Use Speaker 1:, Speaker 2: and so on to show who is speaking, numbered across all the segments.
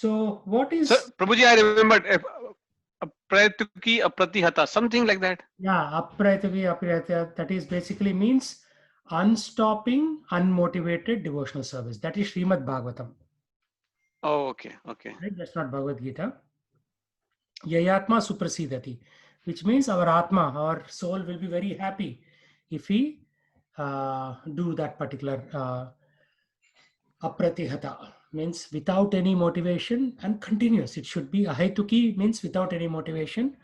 Speaker 1: So what is?
Speaker 2: Sir, Prabhuji, I remembered Aprayatuki Apratihata, something like that.
Speaker 1: Yeah, aprayatavi aprayata. That is basically means unstopping, unmotivated devotional service. That is Srimad Bhagavatam.
Speaker 2: Oh, okay, okay.
Speaker 1: Right? That's not Bhagavad Gita. Yayatma suprasidati, which means our atma, our soul will be very happy if we do that particular apratihata, means without any motivation and continuous. It should be ahaituki, means without any motivation.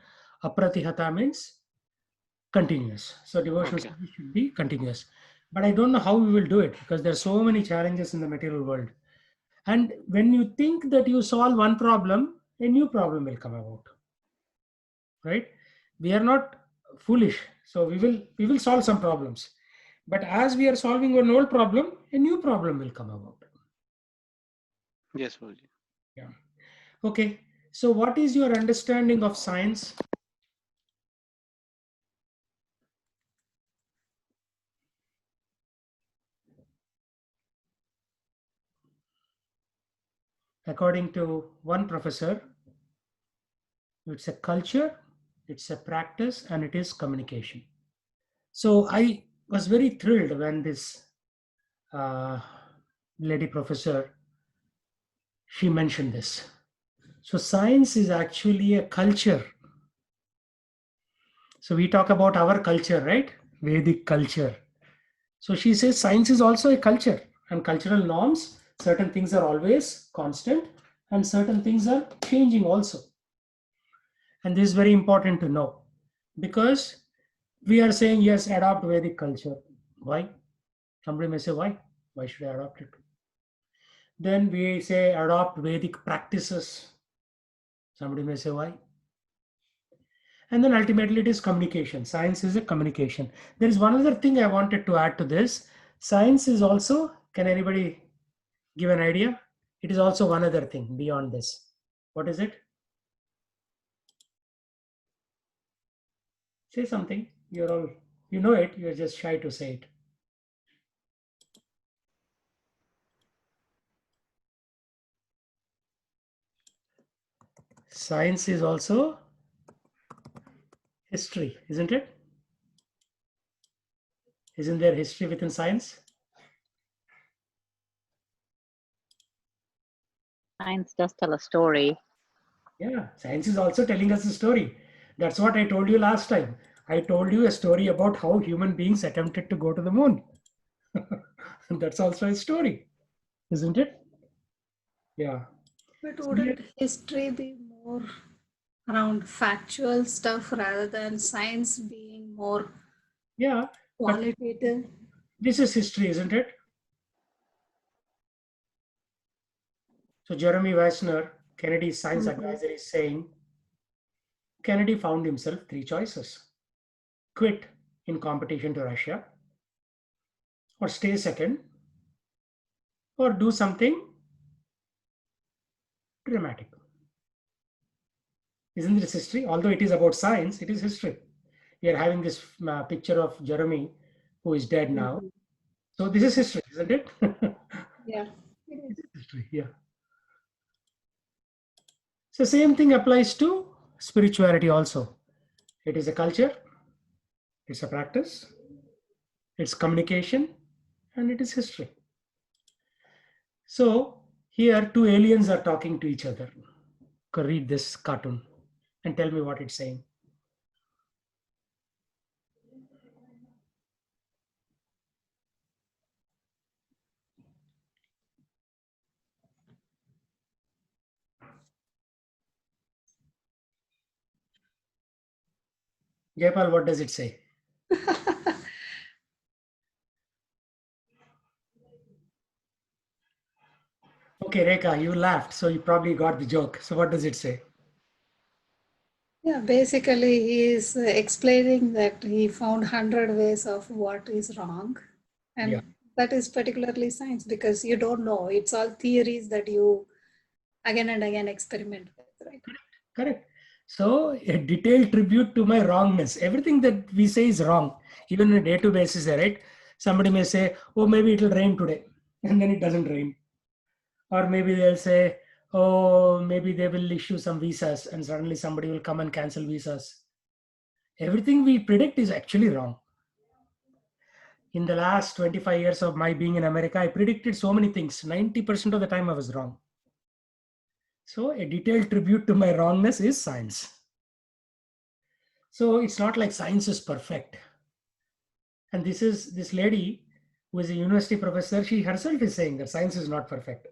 Speaker 1: Apratihata means continuous. So devotional
Speaker 2: Okay.
Speaker 1: service should be continuous. But I don't know how we will do it because there are so many challenges in the material world. And when you think that you solve one problem, a new problem will come about. Right? We are not foolish, so we will solve some problems. But as we are solving an old problem, a new problem will come about.
Speaker 2: Yes, Prabhuji.
Speaker 1: Yeah. Okay. So what is your understanding of science? According to one professor, it's a culture, it's a practice, and it is communication. So I was very thrilled when this uh, lady professor, she mentioned this. So science is actually a culture. So we talk about our culture, right? Vedic culture. So she says science is also a culture, and cultural norms, certain things are always constant and certain things are changing also. And this is very important to know because we are saying, yes, adopt Vedic culture. Why? Somebody may say, why? Why should I adopt it? Then we say, adopt Vedic practices. Somebody may say, why? And then ultimately it is communication. Science is a communication. There is one other thing I wanted to add to this. Science is also, can anybody give an idea? It is also one other thing beyond this. What is it? Say something. You're all, you know it, you're just shy to say it. Science is also history, isn't it? Isn't there history within science?
Speaker 3: Science does tell a story.
Speaker 1: Yeah, science is also telling us a story. That's what I told you last time. I told you a story about how human beings attempted to go to the moon. That's also a story, isn't it? Yeah.
Speaker 4: But
Speaker 1: So here-
Speaker 4: wouldn't history be more around factual stuff rather than science being more
Speaker 1: yeah, but
Speaker 4: qualitative?
Speaker 1: this is history, isn't it? So Jeremy Weissner, Kennedy's science advisor, is saying Kennedy found himself three choices: quit in competition to Russia, or stay second, or do something dramatic. Isn't this history? Although it is about science, it is history. We are having this picture of Jeremy, who is dead now. So this is history, isn't it?
Speaker 4: Yeah.
Speaker 1: It is history, yeah. So same thing applies to spirituality also. It is a culture, it's a practice, it's communication, and it is history. So here two aliens are talking to each other. Go read this cartoon and tell me what it's saying. Jaypal, what does it say? Okay, Rekha, you laughed, so you probably got the joke. So what does it say?
Speaker 4: Yeah, basically he is explaining that he found 100 ways of what is wrong. And
Speaker 1: Yeah.
Speaker 4: that is particularly science because you don't know. It's all theories that you again and again experiment with, right?
Speaker 1: Correct. So a detailed tribute to my wrongness. Everything that we say is wrong, even on a day-to basis, right? Somebody may say, oh, maybe it'll rain today, and then it doesn't rain. Or maybe they'll say, oh, maybe they will issue some visas and suddenly somebody will come and cancel visas. Everything we predict is actually wrong. In the last 25 years of my being in America, I predicted so many things. 90% of the time I was wrong. So a detailed tribute to my wrongness is science. So it's not like science is perfect. And this lady who is a university professor, she herself is saying that science is not perfect.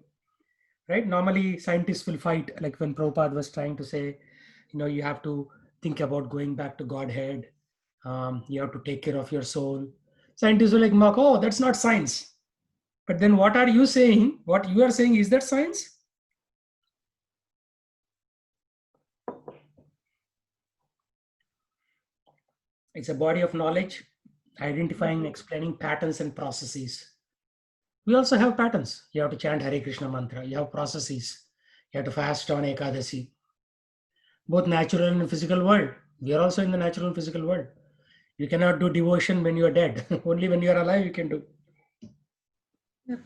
Speaker 1: Right? Normally scientists will fight, like when Prabhupada was trying to say, you have to think about going back to Godhead. You have to take care of your soul. Scientists will like mock, oh, that's not science. But then what are you saying? What you are saying, is that science? It's a body of knowledge, identifying, explaining patterns and processes. We also have patterns. You have to chant Hare Krishna mantra. You have processes. You have to fast on Ekadasi. Both natural and physical world. We are also in the natural and physical world. You cannot do devotion when you are dead. Only when you are alive you can do.
Speaker 4: Yep.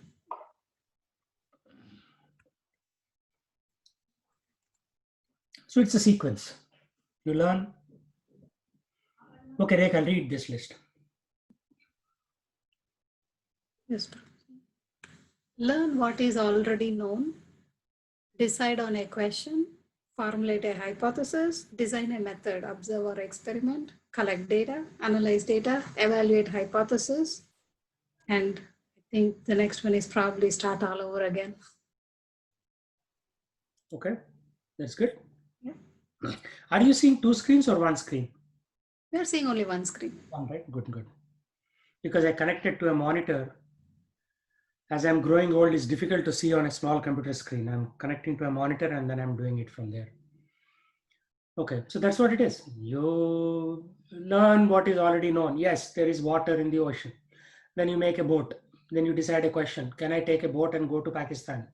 Speaker 1: So it's a sequence. You learn. Okay, Rekha, I'll read this list.
Speaker 4: Yes. Learn what is already known. Decide on a question. Formulate a hypothesis. Design a method. Observe or experiment. Collect data. Analyze data. Evaluate hypothesis. And I think the next one is probably start all over again.
Speaker 1: Okay, that's good.
Speaker 4: Yeah.
Speaker 1: Are you seeing two screens or one screen?
Speaker 4: We are seeing only one screen.
Speaker 1: One, right? Good, good. Because I connected to a monitor. As I'm growing old, it's difficult to see on a small computer screen. I'm connecting to a monitor and then I'm doing it from there. Okay, so that's what it is. You learn what is already known. Yes, there is water in the ocean. Then you make a boat. Then you decide a question. Can I take a boat and go to Pakistan?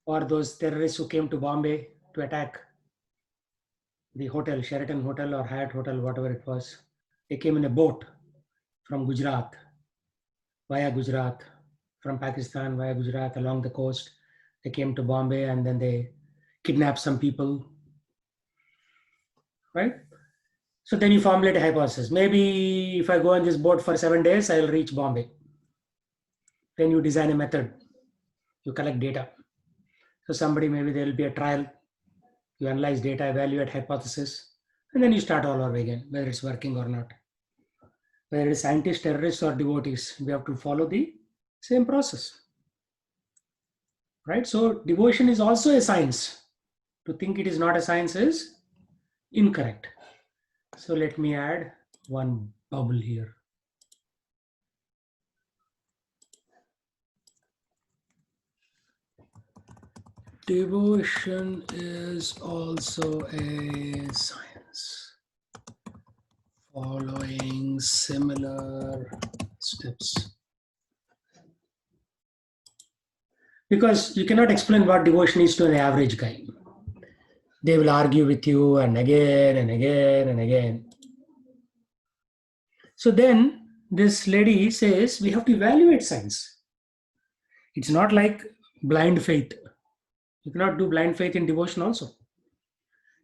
Speaker 1: Or those terrorists who came to Bombay to attack the hotel, Sheraton Hotel or Hyatt Hotel, whatever it was. They came in a boat from Gujarat, via Gujarat, from Pakistan via Gujarat along the coast. They came to Bombay and then they kidnapped some people, right? So then you formulate a hypothesis. Maybe if I go on this boat for 7 days, I'll reach Bombay. Then you design a method. You collect data. So somebody, maybe there will be a trial. You analyze data, evaluate hypothesis, and then you start all over again, whether it's working or not. Whether it's scientists, terrorists, or devotees, we have to follow the same process. Right? So devotion is also a science. To think it is not a science is incorrect. So let me add one bubble here. Devotion is also a science, following similar steps. Because you cannot explain what devotion is to an average guy. They will argue with you and again and again and again. So then this lady says we have to evaluate science. It's not like blind faith. You cannot do blind faith in devotion also.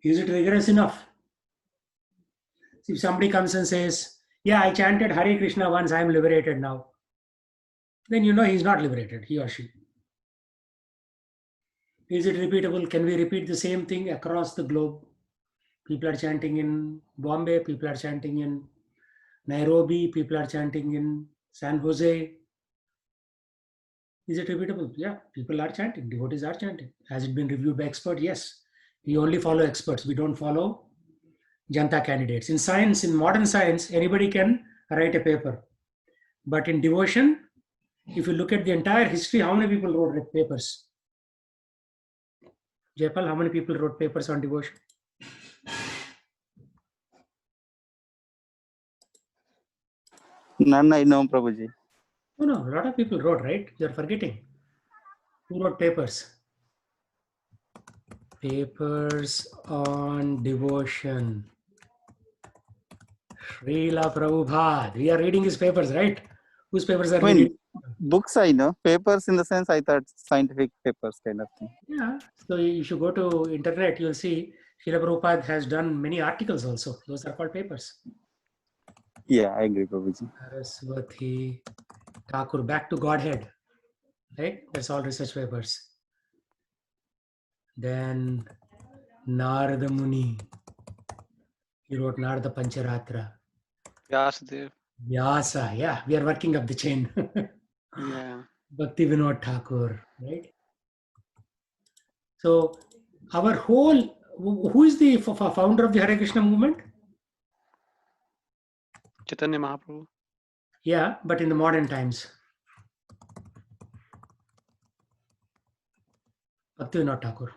Speaker 1: Is it rigorous enough? If somebody comes and says, yeah, I chanted Hare Krishna once, I am liberated now. Then you know he's not liberated, he or she. Is it repeatable? Can we repeat the same thing across the globe? People are chanting in Bombay, people are chanting in Nairobi, people are chanting in San Jose. Is it repeatable? Yeah, people are chanting, devotees are chanting. Has it been reviewed by experts? Yes. We only follow experts. We don't follow Janta candidates. In science, in modern science, anybody can write a paper. But in devotion, if you look at the entire history, how many people wrote papers? Jaipal, how many people wrote papers on devotion?
Speaker 5: None I know, Prabhuji.
Speaker 1: No, a lot of people wrote, right? You're forgetting. Who wrote papers? Papers on devotion. Srila Prabhupada. We are reading his papers, right? Whose papers are
Speaker 5: When?
Speaker 1: reading?
Speaker 5: Books I know. Papers in the sense I thought scientific papers kind of thing.
Speaker 1: Yeah. So you should go to internet. You'll see Srila Prabhupada has done many articles also. Those are called papers.
Speaker 5: Yeah, I agree, Prabhuji.
Speaker 1: Saraswati Thakur, back to Godhead. Right? That's all research papers. Then Narada Muni. He wrote Narada Pancharatra.
Speaker 2: Vyasadev.
Speaker 1: Vyasa. Yeah, we are working up the chain.
Speaker 2: Yeah.
Speaker 1: Bhakti Vinod Thakur. Right? So our whole, who is the founder of the Hare Krishna movement?
Speaker 2: Chaitanya Mahaprabhu.
Speaker 1: Yeah, but in the modern times. Bhaktivinoda Thakur.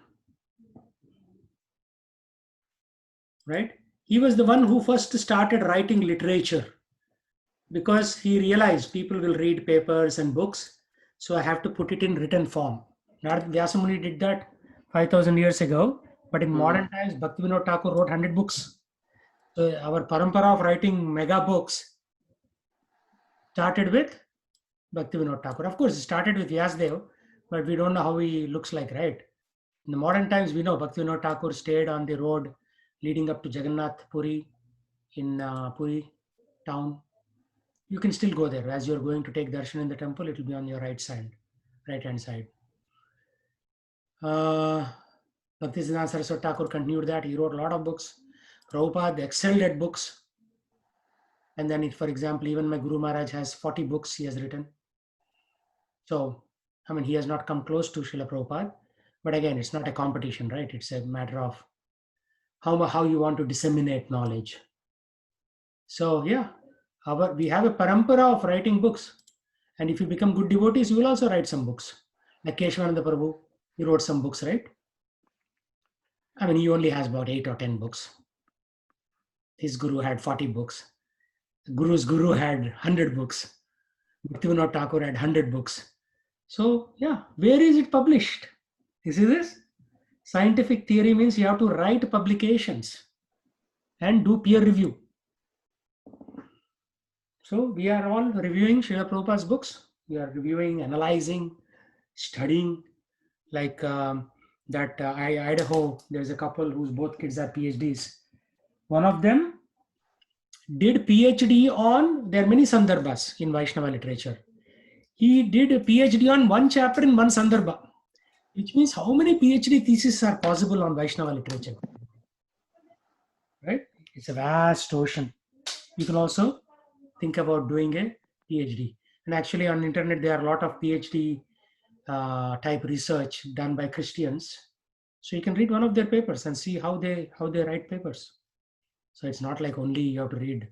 Speaker 1: Right? He was the one who first started writing literature because he realized people will read papers and books, so I have to put it in written form. Vyasamuni did that 5,000 years ago, but in modern times, Bhaktivinoda Thakur wrote 100 books. So our parampara of writing mega books started with Bhaktivinoda Thakur. Of course, it started with Vyasadeva, but we don't know how he looks like, right? In the modern times, we know Bhaktivinoda Thakur stayed on the road leading up to Jagannath Puri in Puri town. You can still go there. As you're going to take darshan in the temple, it will be on your right hand side. Bhaktisiddhanta Saraswati Thakur continued that. He wrote a lot of books. Prabhupada excelled at books. And then, for example, even my Guru Maharaj has 40 books he has written. So, I mean, he has not come close to Srila Prabhupada. But again, it's not a competition, right? It's a matter of how you want to disseminate knowledge. So, yeah, we have a parampara of writing books. And if you become good devotees, you will also write some books. Like Keshavananda Prabhu, he wrote some books, right? I mean, he only has about 8 or 10 books. His guru had 40 books. Guru's guru had 100 books. Bhaktivinoda Thakur had 100 books. So, yeah, where is it published? You see this? Scientific theory means you have to write publications and do peer review. So, we are all reviewing Srila Prabhupada's books. We are reviewing, analyzing, studying. Like Idaho, there's a couple whose both kids are PhDs. One of them did PhD on, there are many sandarbhas in Vaishnava literature. He did a PhD on one chapter in one sandarbha, which means how many PhD theses are possible on Vaishnava literature, right? It's a vast ocean. You can also think about doing a PhD. And actually on the internet, there are a lot of PhD type research done by Christians. So you can read one of their papers and see how they write papers. So it's not like only you have to read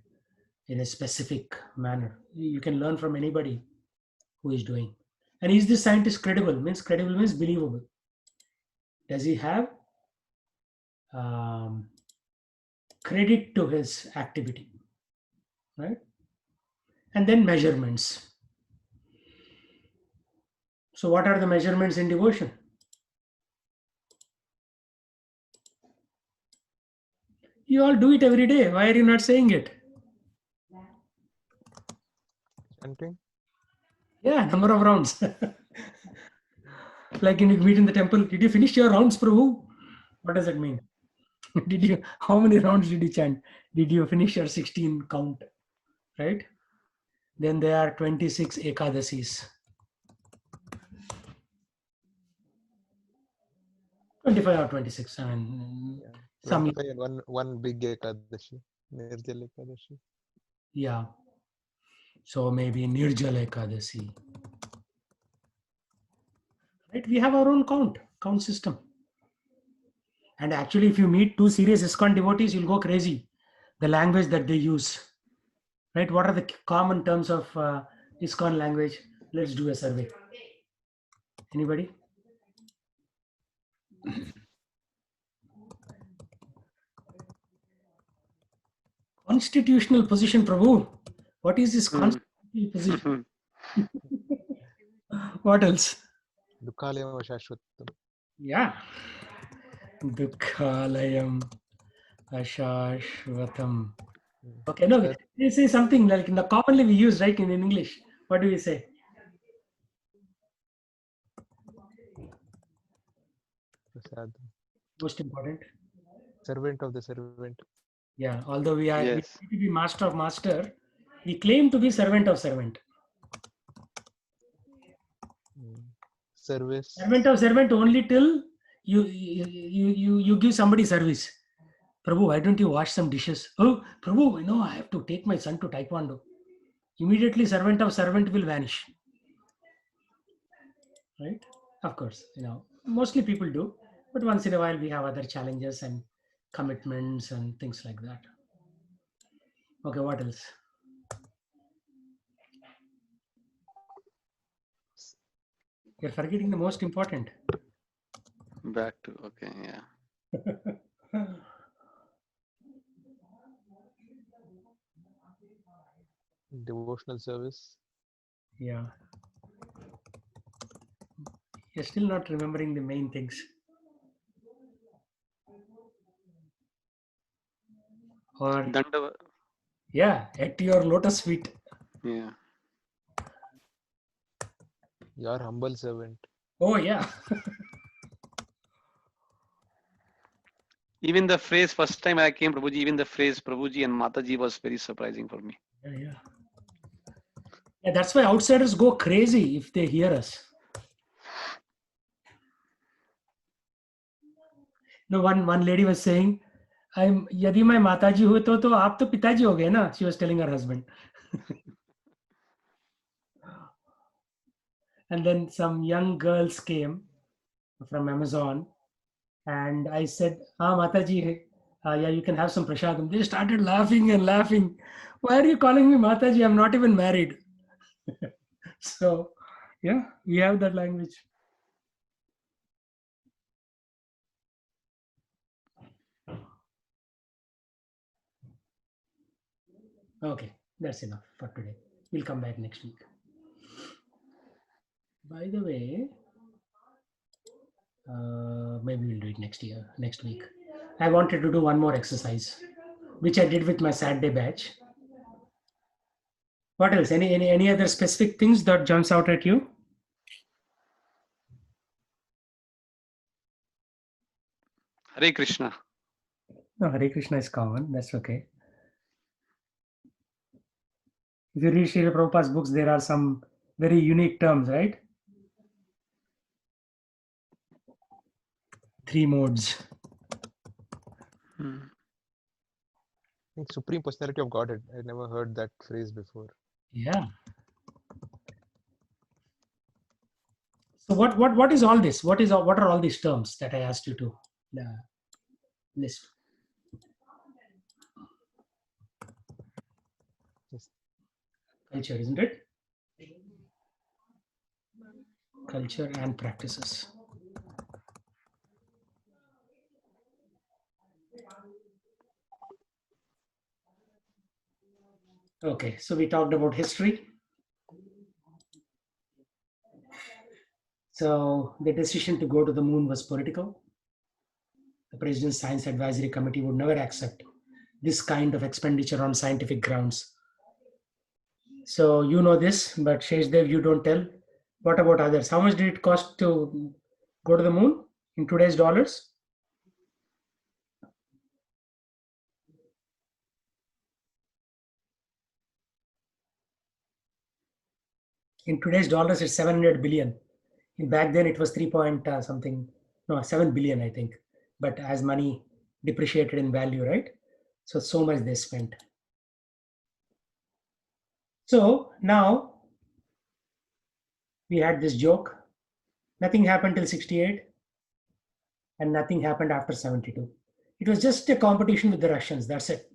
Speaker 1: in a specific manner. You can learn from anybody who is doing. And is this scientist credible? Credible means believable. Does he have credit to his activity, right? And then measurements. So what are the measurements in devotion? You all do it every day. Why are you not saying it?
Speaker 6: Chanting.
Speaker 1: Yeah, number of rounds. Like in you meet in the temple, did you finish your rounds, Prabhu? What does it mean? How many rounds did you chant? Did you finish your 16 count? Right? Then there are 26 Ekadasis. 25 or 26. I mean, some.
Speaker 6: 25 and one big Ekadashi, Nirjala Ekadashi.
Speaker 1: Yeah. So maybe Nirjala Ekadasi. Right? We have our own count system. And actually, if you meet two serious ISKCON devotees, you'll go crazy. The language that they use. Right? What are the common terms of ISKCON language? Let's do a survey. Anybody? Constitutional position, Prabhu. What is this constitutional position? What else?
Speaker 6: Dukhalayam Ashashvatam.
Speaker 1: Yeah. Dukhalayam Ashashvatam. Okay, no, they say something like commonly we use, right, in English. What do we say?
Speaker 6: Prasad.
Speaker 1: Most important.
Speaker 6: Servant of the servant.
Speaker 1: Yeah, although we
Speaker 2: Yes.
Speaker 1: need to be master of master, we claim to be servant of servant.
Speaker 6: Mm. Service.
Speaker 1: Servant of servant only till you give somebody service. Prabhu, why don't you wash some dishes? Oh, Prabhu, I have to take my son to Taekwondo. Immediately, servant of servant will vanish. Right? Of course, mostly people do, but once in a while we have other challenges and commitments and things like that. Okay, what else? You're forgetting the most important.
Speaker 2: Back to, okay, yeah.
Speaker 6: Devotional service.
Speaker 1: Yeah. You're still not remembering the main things. Or,
Speaker 2: Dandava.
Speaker 1: yeah, at your lotus feet.
Speaker 2: Yeah.
Speaker 6: Your humble servant.
Speaker 1: Oh, yeah.
Speaker 2: Even the phrase, first time I came, Prabhuji, even the phrase Prabhuji and Mataji was very surprising for me.
Speaker 1: Yeah. Yeah, that's why outsiders go crazy if they hear us. One lady was saying, यदि मैं माताजी हुए तो आप तो पिताजी हो गए ना. She was telling her husband. And then some young girls came from Amazon, and I said, Mataji, yeah, you can have some prasadam. They started laughing and laughing. Why are you calling me Mataji? I'm not even married. So, yeah, we have that language. Okay, that's enough for today. We'll come back next week. By the way, maybe we'll do it next week. I wanted to do one more exercise, which I did with my Saturday batch. What else? Any other specific things that jumps out at you?
Speaker 2: Hare Krishna.
Speaker 1: No, Hare Krishna is common. That's okay. If you read Srila Prabhupada's books, there are some very unique terms, right? 3 modes.
Speaker 2: Hmm.
Speaker 6: I think Supreme Personality of Godhead. I never heard that phrase before.
Speaker 1: Yeah. So what is all this? What are all these terms that I asked you to list?
Speaker 6: Yes.
Speaker 1: Culture, isn't it? Culture and practices. Okay, so we talked about history. So the decision to go to the moon was political. The President's Science Advisory Committee would never accept this kind of expenditure on scientific grounds. So you know this, but Sheshdev, you don't tell. What about others? How much did it cost to go to the moon in today's dollars? In today's dollars, it's 700 billion. Back then, it was 3 point something, no, 7 billion, I think. But as money depreciated in value, right? So much they spent. So now we had this joke. Nothing happened till 68, and nothing happened after 72. It was just a competition with the Russians. That's it.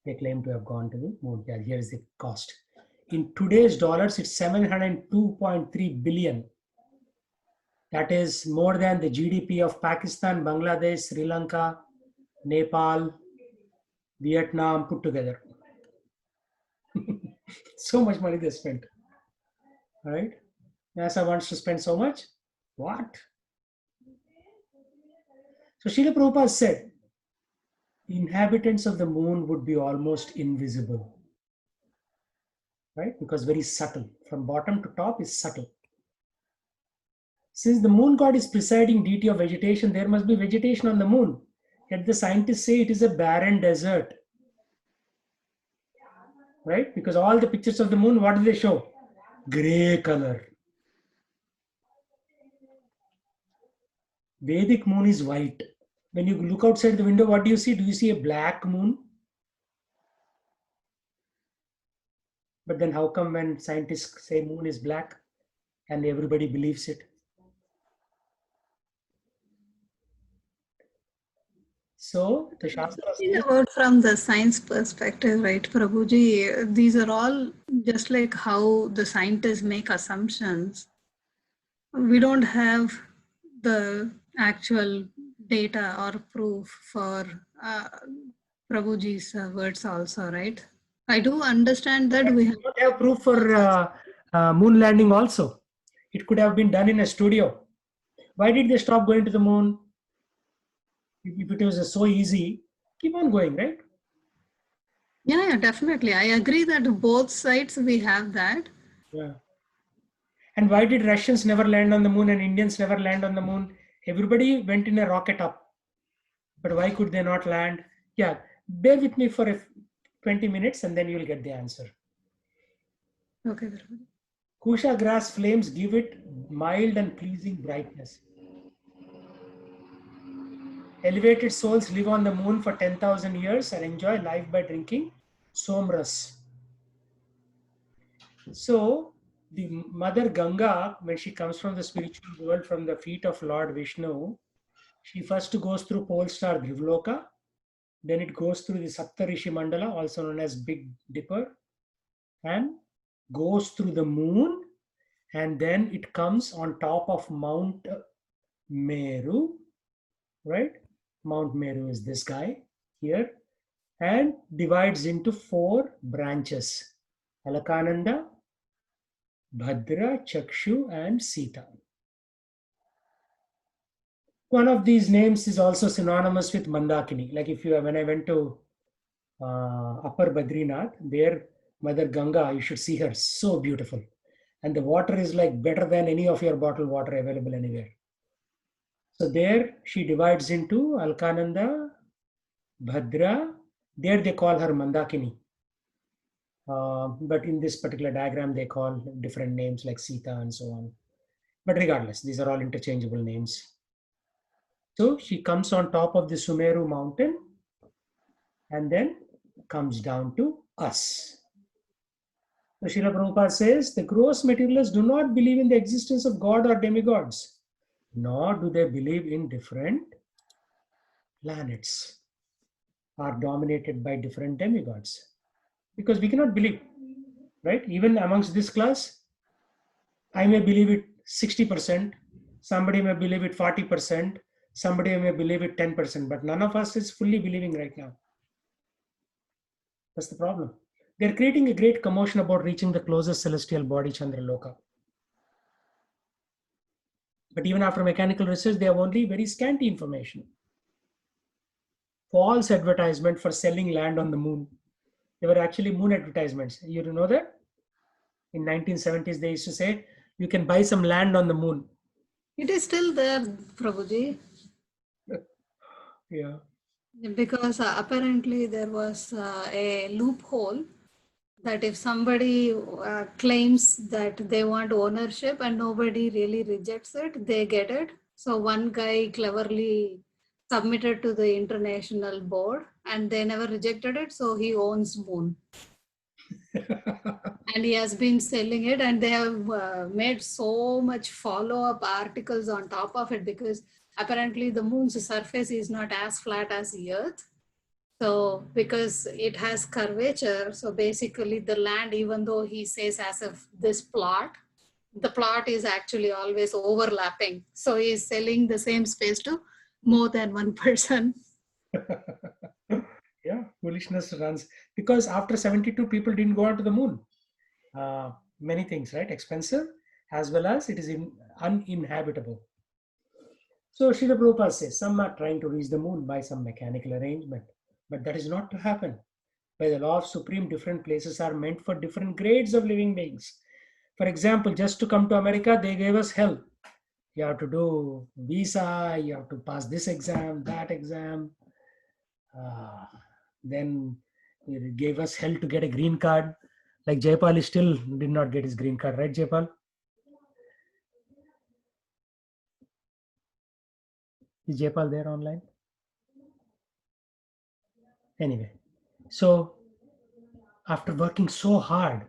Speaker 1: They claim to have gone to the moon. Yeah, here's the cost. In today's dollars, it's 702.3 billion. That is more than the GDP of Pakistan, Bangladesh, Sri Lanka, Nepal, Vietnam put together. So much money they spent. Right? NASA wants to spend so much. What? So Srila Prabhupada said, inhabitants of the moon would be almost invisible. Right? Because very subtle. From bottom to top is subtle. Since the moon god is presiding deity of vegetation, there must be vegetation on the moon. Yet the scientists say it is a barren desert. Right? Because all the pictures of the moon, what do they show? Gray color. Vedic moon is white. When you look outside the window, what do you see? Do you see a black moon? But then how come when scientists say moon is black and everybody believes it? So the Shastra says,
Speaker 4: About from the science perspective, right, Prabhuji, these are all just like how the scientists make assumptions. We don't have the actual data or proof for Prabhuji's words also, right? I do understand that we have.
Speaker 1: we don't have proof for moon landing also. It could have been done in a studio. Why did they stop going to the moon? If it was so easy, keep on going, right?
Speaker 4: Yeah, definitely. I agree that both sides we have that.
Speaker 1: Yeah. And why did Russians never land on the moon and Indians never land on the moon? Everybody went in a rocket up. But why could they not land? Yeah, bear with me for 20 minutes and then you'll get the answer.
Speaker 4: Okay, Prabhuji.
Speaker 1: Kusha grass flames give it mild and pleasing brightness. Elevated souls live on the moon for 10,000 years and enjoy life by drinking somras. So, the Mother Ganga, when she comes from the spiritual world, from the feet of Lord Vishnu, she first goes through pole star Drivloka, then it goes through the Saptarishi Mandala, also known as Big Dipper, and goes through the moon, and then it comes on top of Mount Meru, right? Mount Meru is this guy here, and divides into 4 branches: Alakananda, Bhadra, Chakshu, and Sita. One of these names is also synonymous with Mandakini. Like when I went to Upper Badrinath, there Mother Ganga, you should see her, so beautiful. And the water is like better than any of your bottled water available anywhere. So there she divides into Alkananda, Bhadra. There they call her Mandakini. But in this particular diagram, they call different names like Sita and so on. But regardless, these are all interchangeable names. So she comes on top of the Sumeru mountain and then comes down to us. So Srila Prabhupada says, the gross materialists do not believe in the existence of God or demigods, nor do they believe in different planets are dominated by different demigods. Because we cannot believe, right? Even amongst this class, I may believe it 60%, somebody may believe it 40%, somebody may believe it 10%, but none of us is fully believing right now. That's the problem. They're creating a great commotion about reaching the closest celestial body, Chandraloka. But even after mechanical research, they have only very scanty information. False advertisement for selling land on the moon. They were actually moon advertisements. You know that? In 1970s, they used to say, you can buy some land on the moon.
Speaker 4: It is still there, Prabhuji.
Speaker 1: Yeah.
Speaker 4: Because apparently there was a loophole that if somebody claims that they want ownership and nobody really rejects it, they get it. So one guy cleverly submitted to the international board and they never rejected it. So he owns moon. And he has been selling it, and they have made so much follow-up articles on top of it, because apparently the moon's surface is not as flat as the earth. So because it has curvature, so basically the land, even though he says as if this plot, the plot is actually always overlapping. So he's selling the same space to more than one person.
Speaker 1: Yeah, foolishness runs. Because after 72, people didn't go on to the moon. Many things, right? Expensive, as well as it is uninhabitable. So Srila Prabhupada says, some are trying to reach the moon by some mechanical arrangement. But that is not to happen. By the law of supreme, different places are meant for different grades of living beings. For example, just to come to America, they gave us hell. You have to do visa, you have to pass this exam, that exam. Then it gave us hell to get a green card. Like Jaipal is still did not get his green card, right, Jaipal? Is Jaipal there online? Anyway, so after working so hard,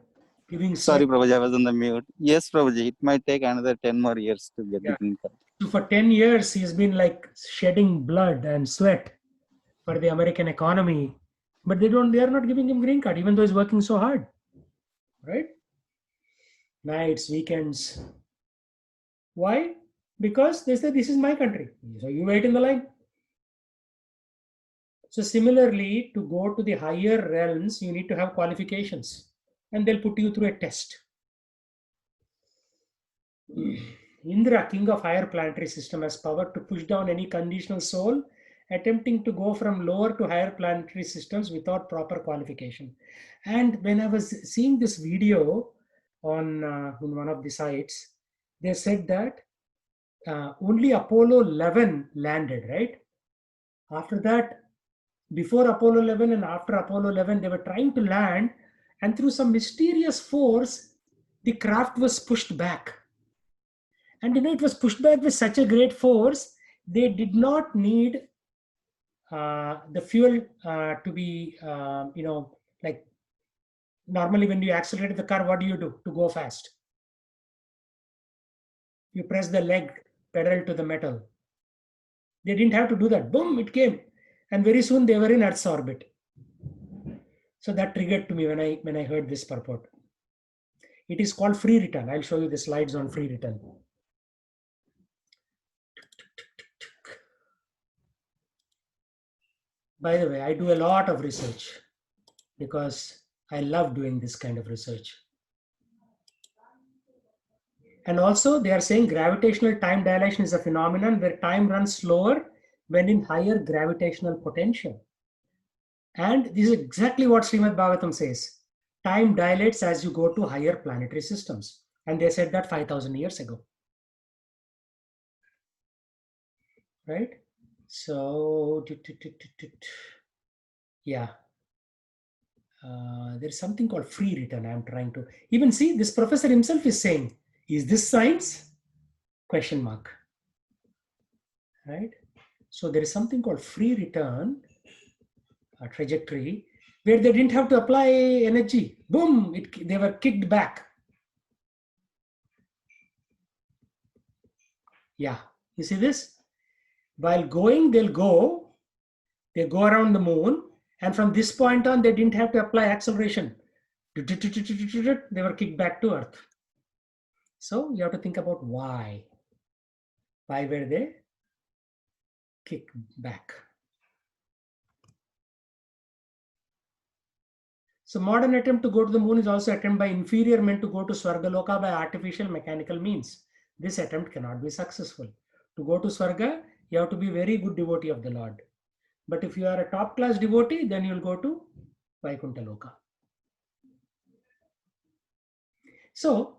Speaker 1: giving
Speaker 5: Sorry,
Speaker 1: sweat,
Speaker 5: Prabhuji, I was on the mute. Yes, Prabhuji, it might take another 10 more years to get the
Speaker 1: Yeah.
Speaker 5: green card.
Speaker 1: so for 10 years, he's been like shedding blood and sweat for the American economy, but they are not giving him green card, even though he's working so hard, right? Nights, weekends. Why? Because they said, this is my country. So you wait in the line. So similarly, to go to the higher realms, you need to have qualifications, and they'll put you through a test. Indra, king of higher planetary system, has power to push down any conditional soul attempting to go from lower to higher planetary systems without proper qualification. And when I was seeing this video on one of the sites, they said that only Apollo 11 landed, right? After that, before Apollo 11 and after Apollo 11, they were trying to land, and through some mysterious force, the craft was pushed back. And it was pushed back with such a great force, they did not need the fuel to be, like normally when you accelerate the car, what do you do to go fast? You press the leg pedal to the metal. They didn't have to do that. Boom, it came. And very soon they were in Earth's orbit. So that triggered to me when I heard this purport. It is called free return. I'll show you the slides on free return. By the way, I do a lot of research because I love doing this kind of research. And also they are saying gravitational time dilation is a phenomenon where time runs slower when in higher gravitational potential. And this is exactly what Srimad Bhagavatam says. Time dilates as you go to higher planetary systems. And they said that 5,000 years ago. Right? So, yeah. There's something called free return. I'm trying to even see this professor himself is saying, is this science? Question mark. Right? So there is something called free return trajectory where they didn't have to apply energy. Boom, they were kicked back. Yeah, you see this? While going, they go around the moon, and from this point on, they didn't have to apply acceleration. They were kicked back to Earth. So you have to think about why. Why were they kicked back? So modern attempt to go to the moon is also attempt by inferior men to go to Swargaloka by artificial mechanical means. This attempt cannot be successful. To go to Swarga, you have to be a very good devotee of the Lord. But if you are a top class devotee, then you will go to Vaikuntha Loka. So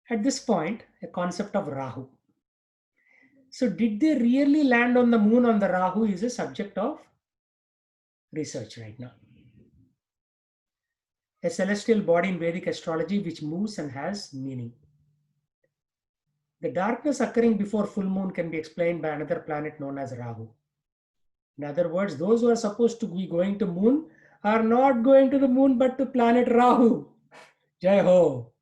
Speaker 1: at this point, a concept of Rahu. So did they really land on the moon on the Rahu is a subject of research right now. A celestial body in Vedic astrology which moves and has meaning. The darkness occurring before full moon can be explained by another planet known as Rahu. In other words, those who are supposed to be going to moon are not going to the moon but to planet Rahu. Jai Ho.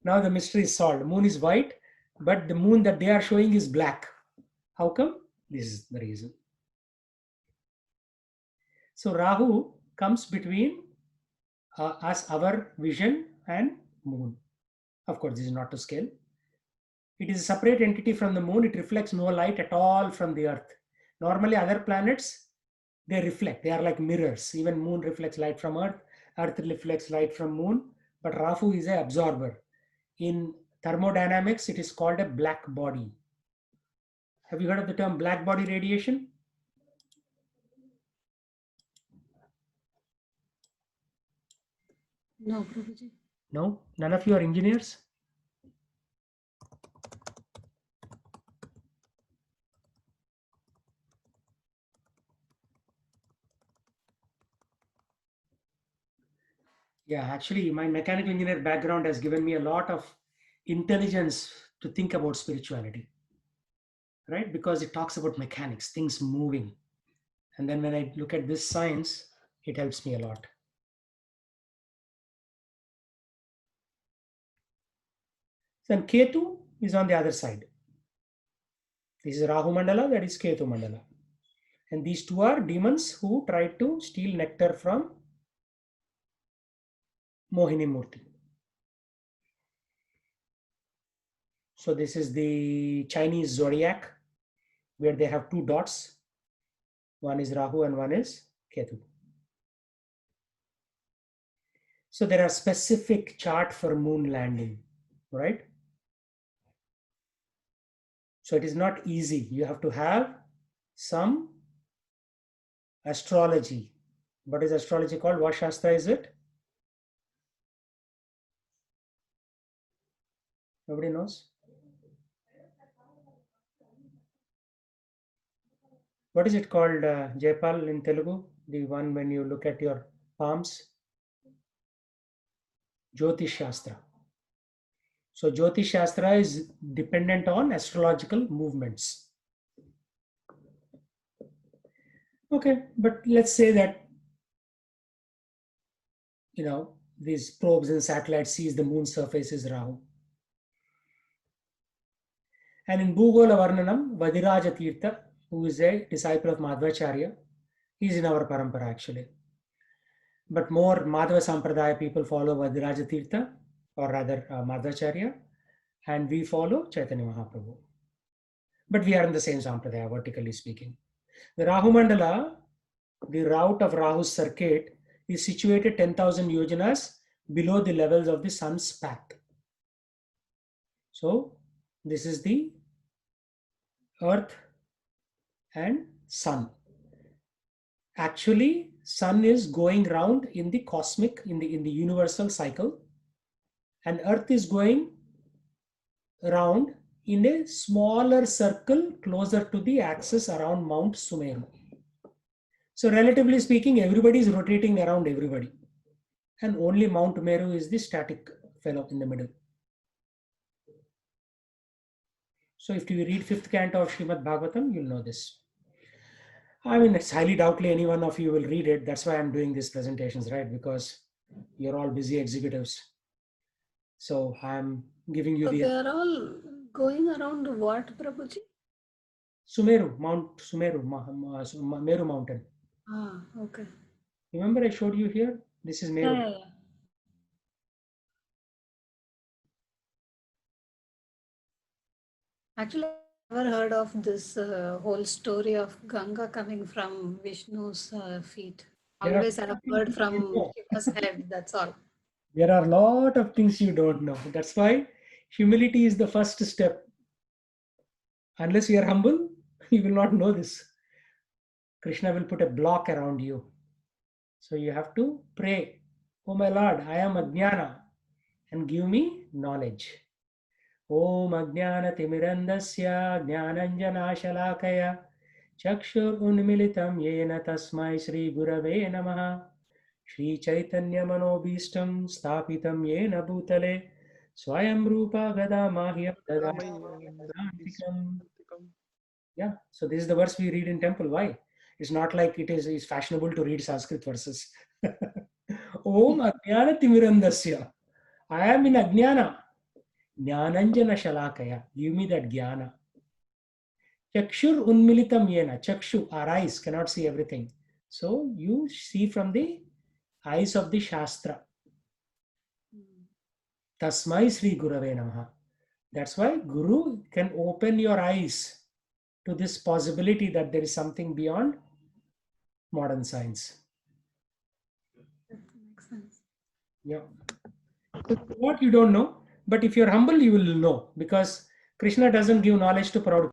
Speaker 1: Now the mystery is solved. Moon is white, but the moon that they are showing is black. How come? This is the reason. So Rahu comes between our vision and moon. Of course, this is not to scale. It is a separate entity from the moon. It reflects no light at all from the earth. Normally other planets, they reflect. They are like mirrors. Even moon reflects light from earth. Earth reflects light from moon. But Rahu is an absorber. In thermodynamics, it is called a black body. Have you heard of the term black body radiation?
Speaker 4: No, Prabhuji.
Speaker 1: No? None of you are engineers? Yeah, actually, my mechanical engineer background has given me a lot of intelligence to think about spirituality, right? Because it talks about mechanics, things moving. And then when I look at this science, it helps me a lot. Then Ketu is on the other side. This is Rahu Mandala, that is Ketu Mandala. And these two are demons who tried to steal nectar from Mohini Murti. So this is the Chinese zodiac where they have two dots. One is Rahu and one is Ketu. So there are specific chart for moon landing, right? So it is not easy. You have to have some astrology. What is astrology called? What Shastra is it? Nobody knows? What is it called, Jaipal, in Telugu? The one when you look at your palms? Jyotish Shastra. So Jyotish Shastra is dependent on astrological movements. Okay, but let's say that, you know, these probes and satellites sees the moon surface is Rahu. And in Bhugola Varnanam, Vadiraja Tirtha, who is a disciple of Madhvacharya, he is in our parampara actually. But more Madhva Sampradaya people follow Vadiraja Tirtha, or rather Madhvacharya, and we follow Chaitanya Mahaprabhu. But we are in the same Sampradaya, vertically speaking. The Rahu Mandala, the route of Rahu's circuit, is situated 10,000 yojanas below the levels of the sun's path. So this is the earth and sun. Actually, sun is going round in the cosmic, in the universal cycle, and earth is going round in a smaller circle closer to the axis around Mount Sumeru. So relatively speaking, everybody is rotating around everybody, and only Mount Meru is the static fellow in the middle. So if you read 5th canto of Srimad Bhagavatam, you'll know this. I mean, it's highly doubtly any one of you will read it. That's why I'm doing these presentations, right? Because you're all busy executives. So I'm giving you
Speaker 4: So
Speaker 1: the
Speaker 4: they are all going around what, Prabhuji?
Speaker 1: Sumeru, Mount Sumeru, Meru mountain.
Speaker 4: Ah, okay.
Speaker 1: Remember I showed you here? This is Meru.
Speaker 4: Yeah. Actually, I've never heard of this whole story of Ganga coming from Vishnu's feet.
Speaker 1: There are
Speaker 4: Always I've heard from
Speaker 1: No.
Speaker 4: Shiva's head, that's all.
Speaker 1: There are a lot of things you don't know. That's why humility is the first step. Unless you are humble, you will not know this. Krishna will put a block around you. So you have to pray, oh my Lord, I am Ajnana, and give me knowledge. Om Ajnana Timirandasya Jnananjana Shalakaya Chakshur Unmilitam Yena Tasmai Shri Gurave Namaha Shri Chaitanya Manobhistam Stapitam Yena Bhutale Swayam Rupa Gada Mahyam Dadam. Yeah, so this is the verse we read in temple. Why? It's not like it's fashionable to read Sanskrit verses. Om Ajnana Timirandasya. I am in Ajnana. Jnananjana Shalakaya. Give me that jnana. Chakshur Unmilitam Yena. Chakshu, our eyes cannot see everything. So you see from the eyes of the Shastra. Tasmai Sri Gurave Namaha. That's why Guru can open your eyes to this possibility that there is something beyond modern science.
Speaker 4: That makes sense.
Speaker 1: Yeah. What you don't know, but if you're humble, you will know, because Krishna doesn't give knowledge to proud.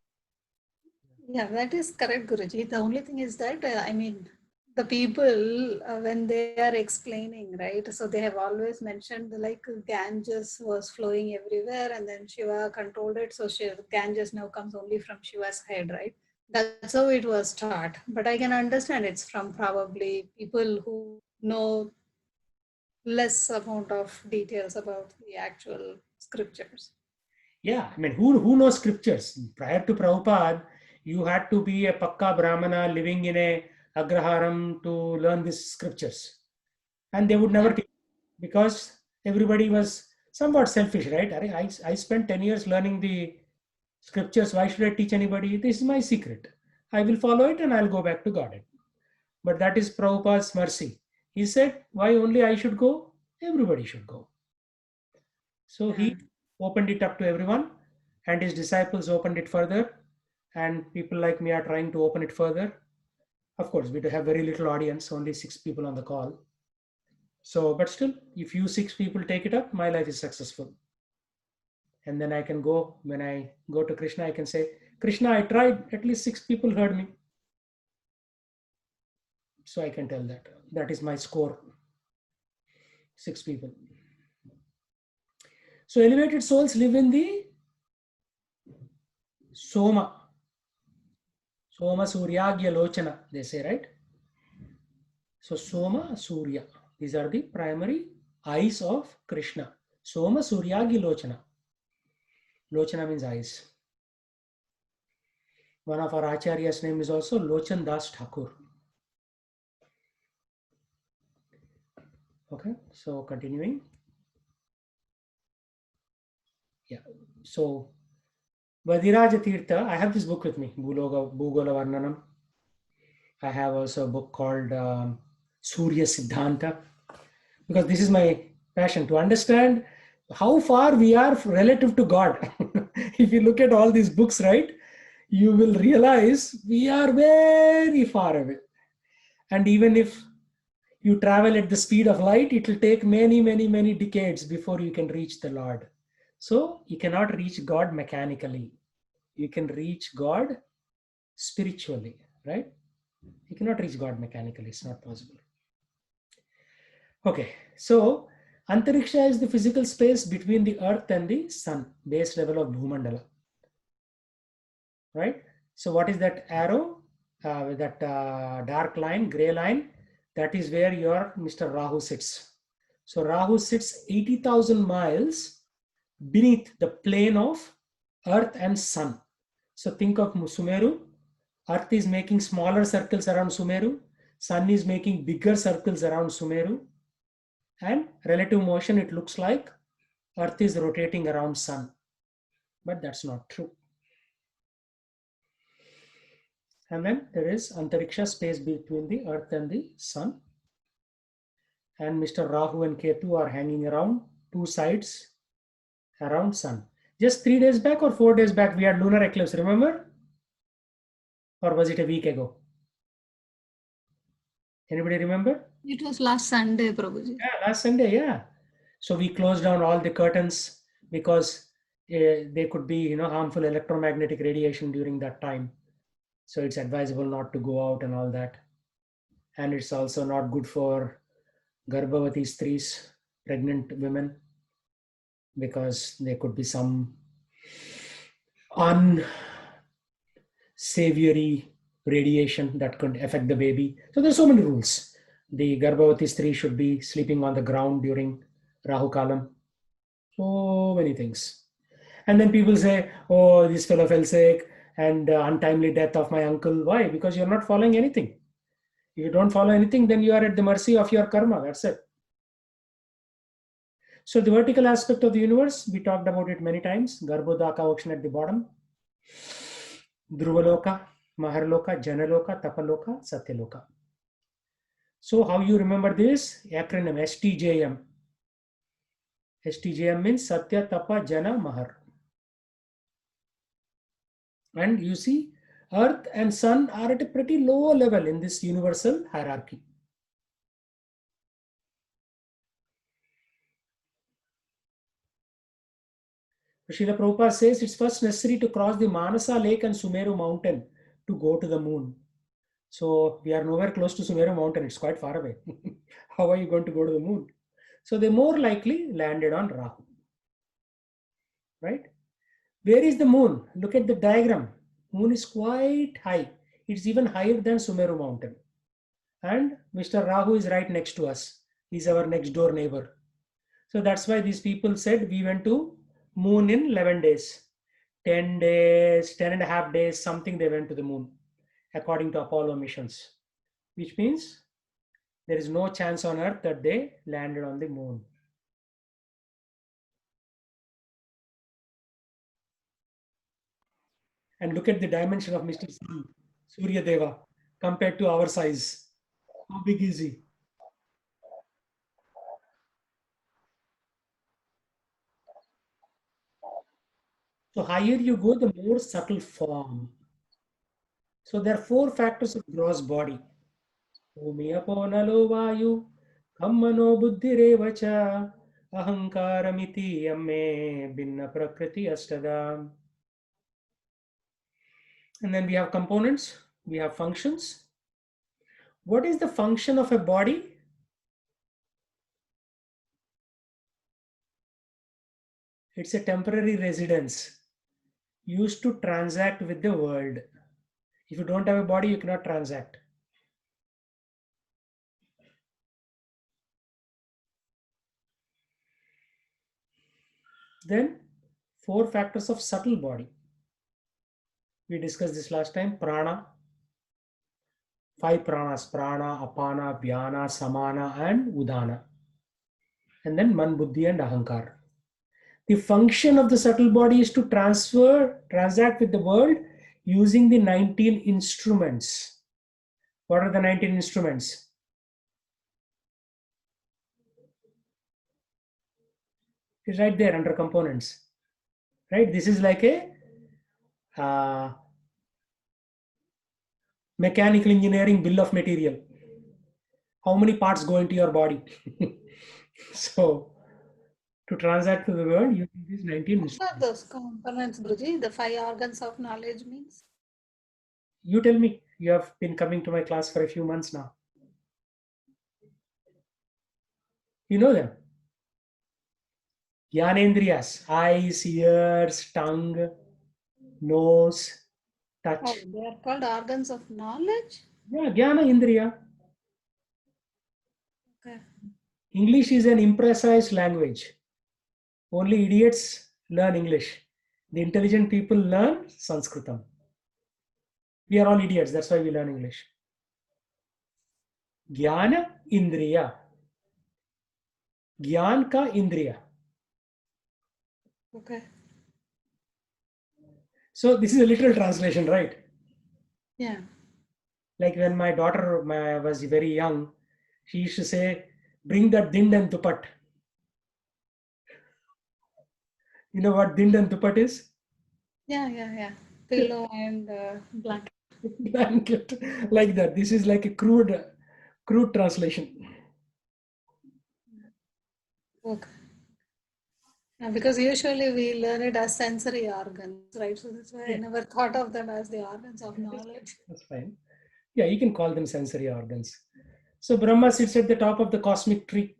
Speaker 4: Yeah, that is correct, Guruji. The only thing is that, I mean, the people, when they are explaining, right? So they have always mentioned like Ganges was flowing everywhere and then Shiva controlled it. So Ganges now comes only from Shiva's head, right? That's how it was taught. But I can understand it's from probably people who know less amount of details about the actual scriptures.
Speaker 1: Yeah, I mean, who knows scriptures? Prior to Prabhupada, you had to be a Pakka Brahmana living in a Agraharam to learn these scriptures. And they would never teach because everybody was somewhat selfish, right? I spent 10 years learning the scriptures. Why should I teach anybody? This is my secret. I will follow it and I'll go back to Godhead. But that is Prabhupada's mercy. He said, why only I should go? Everybody should go. So he opened it up to everyone, and his disciples opened it further, and people like me are trying to open it further. Of course, we do have very little audience, only 6 people on the call. So, but still, if you 6 people take it up, my life is successful. And then I can go, when I go to Krishna, I can say, Krishna, I tried, at least 6 people heard me. So I can tell that. That is my score. 6 people. So elevated souls live in the Soma. Soma Suryagya Lochana, they say, right? So Soma, Surya. These are the primary eyes of Krishna. Soma Suryagya Lochana. Lochana means eyes. One of our Acharya's name is also Lochan Das Thakur. Okay, so continuing. Yeah, so Vadiraja Tirtha, I have this book with me, Bhugola Varnanam. I have also a book called Surya Siddhanta, because this is my passion, to understand how far we are relative to God. If you look at all these books, right, you will realize we are very far away. And even if you travel at the speed of light, it will take many, many, many decades before you can reach the Lord. So you cannot reach God mechanically. You can reach God spiritually, right? You cannot reach God mechanically. It's not possible. Okay, so Antariksha is the physical space between the earth and the sun, base level of Bhumandala. Right? So what is that arrow? That dark line, gray line, that is where your Mr. Rahu sits. So Rahu sits 80,000 miles beneath the plane of earth and sun. So think of Sumeru. Earth is making smaller circles around Sumeru. Sun is making bigger circles around Sumeru. And relative motion, it looks like Earth is rotating around sun. But that's not true. And then there is Antariksha, space between the earth and the sun. And Mr. Rahu and Ketu are hanging around 2 sides around sun. Just 3 days back or 4 days back, we had lunar eclipse, remember? Or was it a week ago? Anybody remember?
Speaker 4: It was last Sunday, Prabhuji.
Speaker 1: Yeah, last Sunday, yeah. So we closed down all the curtains because there could be, harmful electromagnetic radiation during that time. So it's advisable not to go out and all that. And it's also not good for Garbhavati Stris, pregnant women, because there could be some unsavory radiation that could affect the baby. So there's so many rules. The Garbhavati Stri should be sleeping on the ground during Rahu Kalam. So many things. And then people say, oh, this fellow fell sick and untimely death of my uncle. Why? Because you're not following anything. If you don't follow anything, then you are at the mercy of your karma. That's it. So the vertical aspect of the universe, we talked about it many times. Garbhodaka ocean at the bottom. Dhruvaloka, Maharloka, Janaloka, Tapaloka, Satyaloka. So how you remember this? Acronym STJM. STJM means Satya, Tapa, Jana, Mahar. And you see, Earth and Sun are at a pretty low level in this universal hierarchy. Srila Prabhupada says it's first necessary to cross the Manasa Lake and Sumeru mountain to go to the moon. So we are nowhere close to Sumeru mountain. It's quite far away. How are you going to go to the moon? So they more likely landed on Rahu. Right? Where is the moon? Look at the diagram. Moon is quite high. It's even higher than Sumeru mountain. And Mr. Rahu is right next to us. He's our next door neighbor. So that's why these people said we went to moon in 11 days. 10 days, 10 and a half days, something they went to the moon, according to Apollo missions, which means there is no chance on Earth that they landed on the moon. And look at the dimension of Mr. Sun, Surya Deva, compared to our size. How big is he? So higher you go, the more subtle form. So there are 4 factors of gross body. Bhumi apo nalo vayu, kammano buddhirev cha, ahankaramiti amme binna prakriti astada. And then we have components, we have functions. What is the function of a body? It's a temporary residence used to transact with the world. If you don't have a body, you cannot transact. Then 4 factors of subtle body. We discussed this last time. Prana, 5 pranas: prana, apana, vyana, samana, and udana. And then man, buddhi, and ahankar. The function of the subtle body is to transact with the world using the 19 instruments. What are the 19 instruments? It's right there under components. Right? This is like a mechanical engineering bill of material. How many parts go into your body? So, to transact to the world using these 19
Speaker 4: What are
Speaker 1: instruments.
Speaker 4: those components, Guruji? The 5 organs of knowledge means?
Speaker 1: You tell me. You have been coming to my class for a few months now. You know them. Jnanendriyas, eyes, ears, tongue, nose, touch.
Speaker 4: Oh, they are called organs of knowledge?
Speaker 1: Yeah, Jnana Indriya.
Speaker 4: Okay.
Speaker 1: English is an imprecise language. Only idiots learn English. The intelligent people learn Sanskritam. We are all idiots, that's why we learn English. Jnana Indriya. Jnana ka Indriya.
Speaker 4: Okay.
Speaker 1: So this is a literal translation, right?
Speaker 4: Yeah.
Speaker 1: Like when my daughter was very young, she used to say, bring that dind and dupat. You know what dind and dupat is?
Speaker 4: Yeah. Pillow and blanket.
Speaker 1: Blanket, like that. This is like a crude translation.
Speaker 4: Okay. Yeah, because usually we learn it as sensory organs, right? So that's why I never thought of them as the organs of knowledge.
Speaker 1: That's fine. Yeah, you can call them sensory organs. So Brahma sits at the top of the cosmic tree,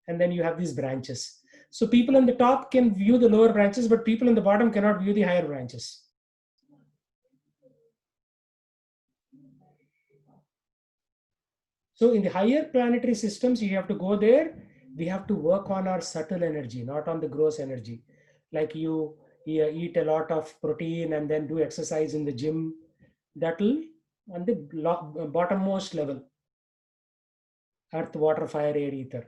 Speaker 1: and then you have these branches. So people on the top can view the lower branches, but people on the bottom cannot view the higher branches. So in the higher planetary systems, you have to go there. We have to work on our subtle energy, not on the gross energy. Like you eat a lot of protein and then do exercise in the gym. That will on the bottommost level. Earth, water, fire, air, ether.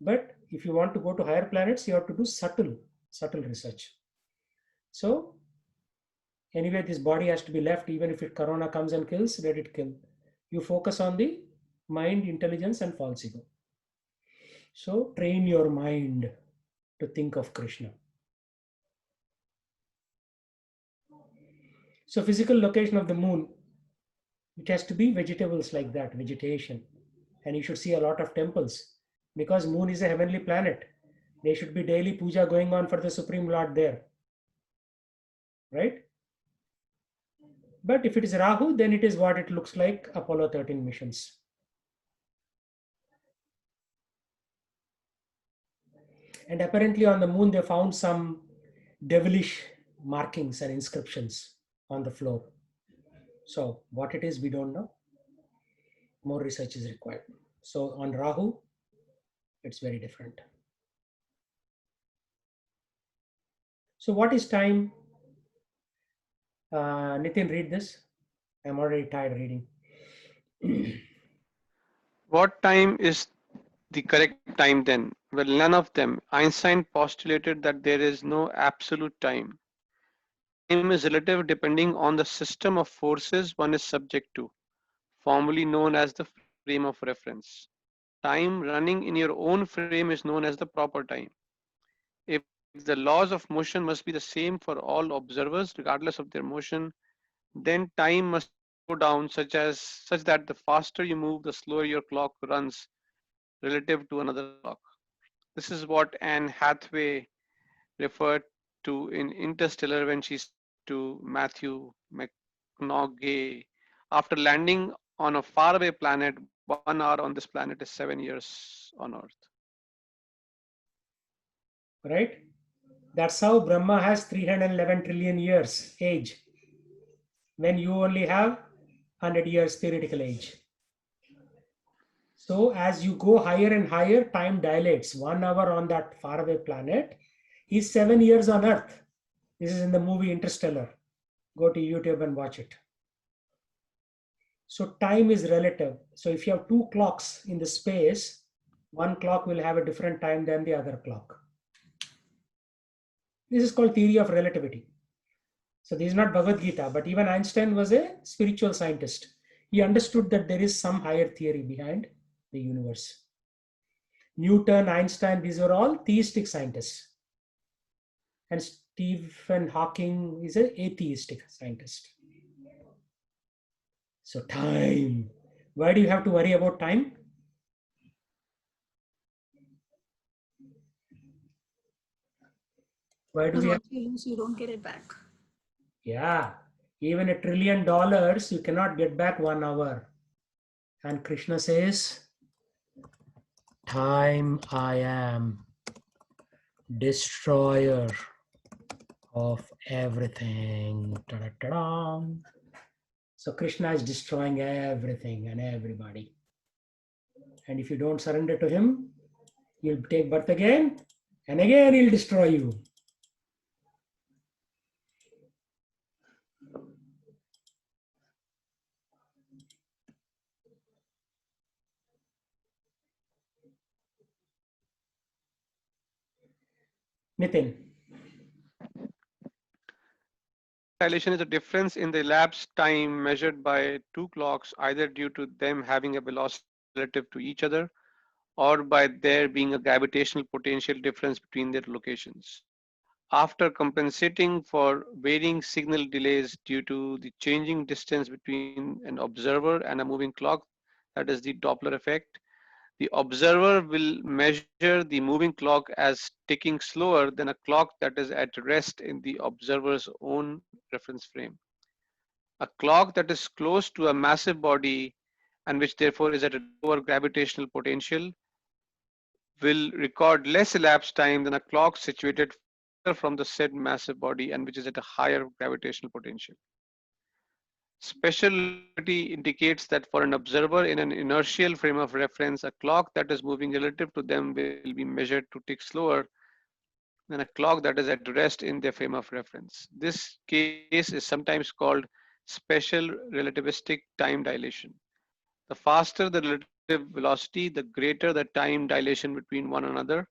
Speaker 1: But if you want to go to higher planets, you have to do subtle research. So anyway, this body has to be left. Even if corona comes and kills, let it kill. You focus on the mind, intelligence, and false ego. So train your mind to think of Krishna. So physical location of the moon, it has to be vegetables like that, vegetation. And you should see a lot of temples because moon is a heavenly planet. There should be daily puja going on for the Supreme Lord there. Right? But if it is Rahu, then it is what it looks like, Apollo 13 missions. And apparently on the moon, they found some devilish markings and inscriptions on the floor. So what it is, we don't know. More research is required. So on Rahu, It's very different. So what is time? Nitin, read this. I'm already tired reading.
Speaker 2: What time is the correct time then? Well, none of them. Einstein postulated that there is no absolute time. Time is relative depending on the system of forces one is subject to, formally known as the frame of reference. Time running in your own frame is known as the proper time. If the laws of motion must be the same for all observers, regardless of their motion, then time must go down such that the faster you move, the slower your clock runs relative to another clock. This is what Anne Hathaway referred to in Interstellar when she said to Matthew McConaughey, after landing on a faraway planet, 1 hour on this planet is 7 years on Earth.
Speaker 1: Right? That's how Brahma has 311 trillion years age, when you only have 100 years theoretical age. So as you go higher and higher, time dilates. 1 hour on that faraway planet is 7 years on Earth. This is in the movie Interstellar. Go to YouTube and watch it. So time is relative. So if you have two clocks in the space, one clock will have a different time than the other clock. This is called theory of relativity. So this is not Bhagavad Gita, but even Einstein was a spiritual scientist. He understood that there is some higher theory behind the universe. Newton, Einstein, these are all theistic scientists. And Stephen Hawking is an atheistic scientist. So time. Why do you have to worry about time? Why do
Speaker 4: Because
Speaker 1: we have?
Speaker 4: once you lose, you don't get it back.
Speaker 1: Yeah, even $1 trillion, you cannot get back 1 hour. And Krishna says, time I am, destroyer of everything. Ta-da-ta-da. So Krishna is destroying everything and everybody. And if you don't surrender to him, you'll take birth again, and again he'll destroy you. Nitin.
Speaker 2: Dilation is a difference in the elapsed time measured by two clocks, either due to them having a velocity relative to each other or by there being a gravitational potential difference between their locations. After compensating for varying signal delays due to the changing distance between an observer and a moving clock, that is the Doppler effect, the observer will measure the moving clock as ticking slower than a clock that is at rest in the observer's own reference frame. A clock that is close to a massive body and which therefore is at a lower gravitational potential will record less elapsed time than a clock situated further from the said massive body and which is at a higher gravitational potential. Special relativity indicates that for an observer in an inertial frame of reference, a clock that is moving relative to them will be measured to tick slower than a clock that is at rest in their frame of reference. This case is sometimes called special relativistic time dilation. The faster the relative velocity, the greater the time dilation between one another,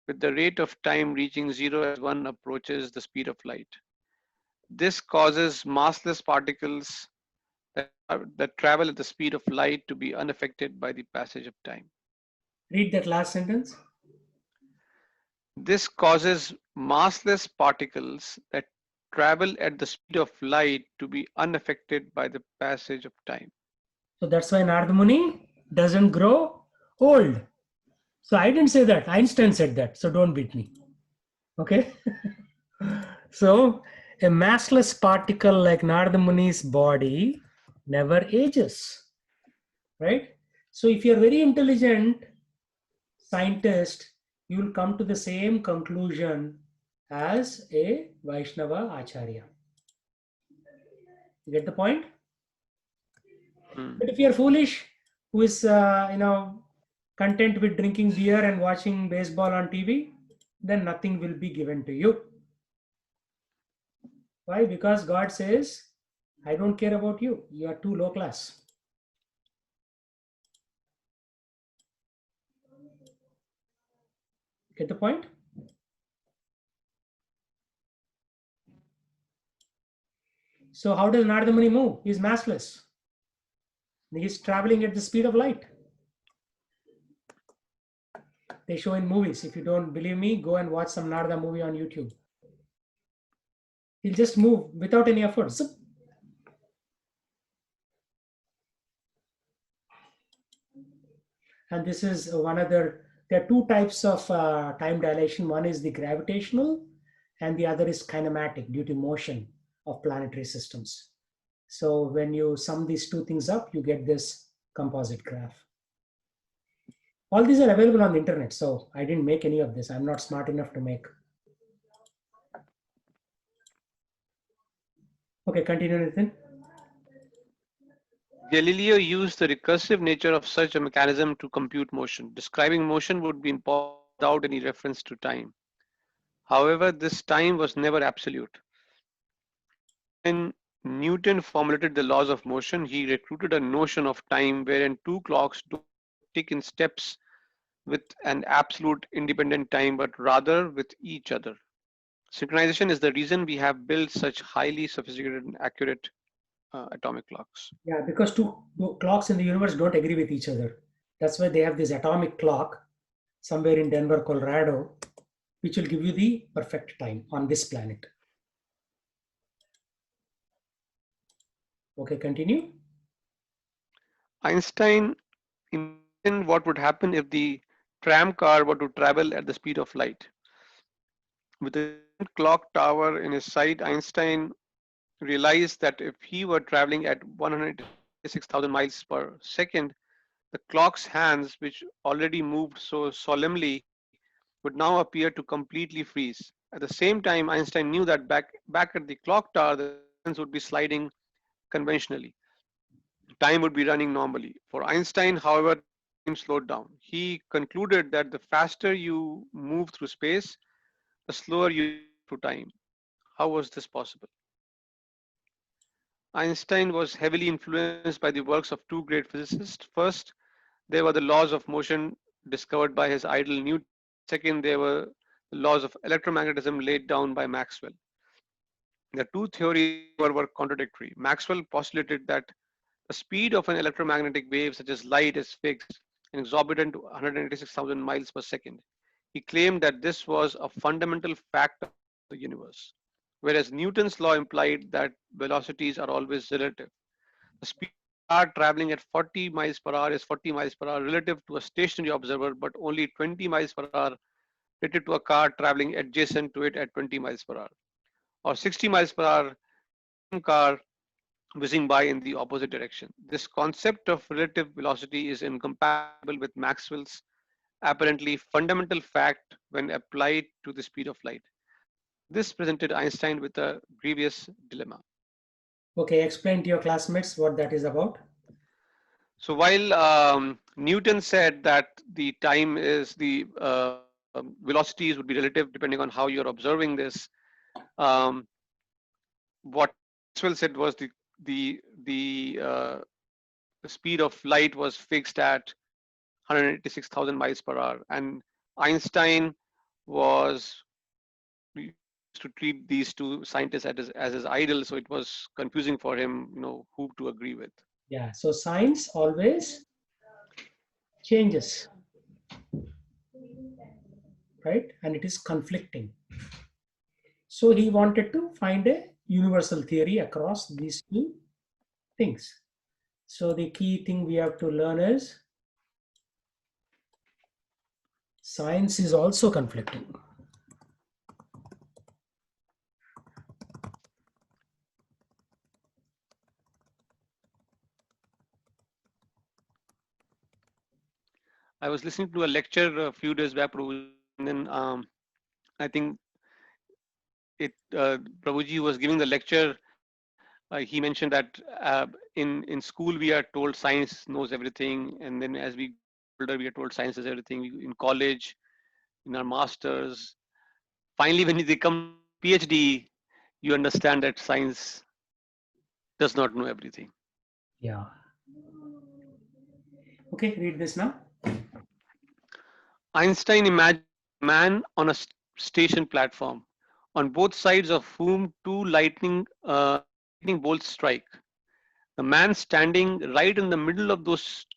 Speaker 2: with the rate of time reaching zero as one approaches the speed of light. This causes massless particles that travel at the speed of light to be unaffected by the passage of time.
Speaker 1: Read that last sentence.
Speaker 2: This causes massless particles that travel at the speed of light to be unaffected by the passage of time.
Speaker 1: So that's why Narada Muni doesn't grow old. So I didn't say that. Einstein said that. So don't beat me. Okay. So a massless particle like Narada Muni's body never ages. Right? So if you're very intelligent scientist, you will come to the same conclusion as a Vaishnava Acharya. You get the point? But if you're foolish, who is content with drinking beer and watching baseball on TV, then nothing will be given to you. Why? Because God says, I don't care about you. You are too low class. Get the point? So how does Narada Muni move? He's massless. He's traveling at the speed of light. They show in movies. If you don't believe me, go and watch some Narada movie on YouTube. He'll just move without any effort. Zip. And this is one other, there are two types of time dilation. One is the gravitational and the other is kinematic due to motion of planetary systems. So when you sum these two things up, you get this composite graph. All these are available on the internet. So I didn't make any of this. I'm not smart enough to make. Okay, continue, Nathan.
Speaker 2: Galileo used the recursive nature of such a mechanism to compute motion. Describing motion would be impossible without any reference to time. However, this time was never absolute. When Newton formulated the laws of motion, he recruited a notion of time wherein two clocks don't tick in steps with an absolute independent time, but rather with each other. Synchronization is the reason we have built such highly sophisticated and accurate atomic clocks.
Speaker 1: Yeah, because two clocks in the universe don't agree with each other. That's why they have this atomic clock somewhere in Denver, Colorado, which will give you the perfect time on this planet. Okay, continue.
Speaker 2: Einstein imagined what would happen if the tram car were to travel at the speed of light. With a clock tower in his sight, Einstein realized that if he were traveling at 186,000 miles per second, the clock's hands, which already moved so solemnly, would now appear to completely freeze. At the same time, Einstein knew that back at the clock tower, the hands would be sliding conventionally. Time would be running normally. For Einstein, however, time slowed down. He concluded that the faster you move through space, the slower you move through time. How was this possible? Einstein was heavily influenced by the works of two great physicists. First, there were the laws of motion discovered by his idol Newton. Second, there were the laws of electromagnetism laid down by Maxwell. The two theories were contradictory. Maxwell postulated that the speed of an electromagnetic wave such as light is fixed and exorbitant to 186,000 miles per second. He claimed that this was a fundamental fact of the universe, whereas Newton's law implied that velocities are always relative. The speed of a car traveling at 40 miles per hour is 40 miles per hour relative to a stationary observer, but only 20 miles per hour relative to a car traveling adjacent to it at 20 miles per hour, or 60 miles per hour car whizzing by in the opposite direction. This concept of relative velocity is incompatible with Maxwell's apparently fundamental fact when applied to the speed of light. This presented Einstein with a grievous dilemma.
Speaker 1: Okay, explain to your classmates what that is about.
Speaker 2: So while Newton said that the time is the velocities would be relative depending on how you're observing this, what Maxwell said was the speed of light was fixed at 186,000 miles per hour, and Einstein was used to treat these two scientists as his idol, so it was confusing for him, who to agree with.
Speaker 1: Yeah, so science always changes, right? And it is conflicting. So he wanted to find a universal theory across these two things. So the key thing we have to learn is science is also conflicting.
Speaker 2: I was listening to a lecture a few days back, and then I think Prabhuji was giving the lecture. He mentioned that in school we are told science knows everything, and then as we older, we are told science is everything. In college, in our masters, finally, when they come PhD, you understand that science does not know everything.
Speaker 1: Yeah. Okay, read this now.
Speaker 2: Einstein imagined a man on a station platform, on both sides of whom two lightning bolts strike. The man standing right in the middle of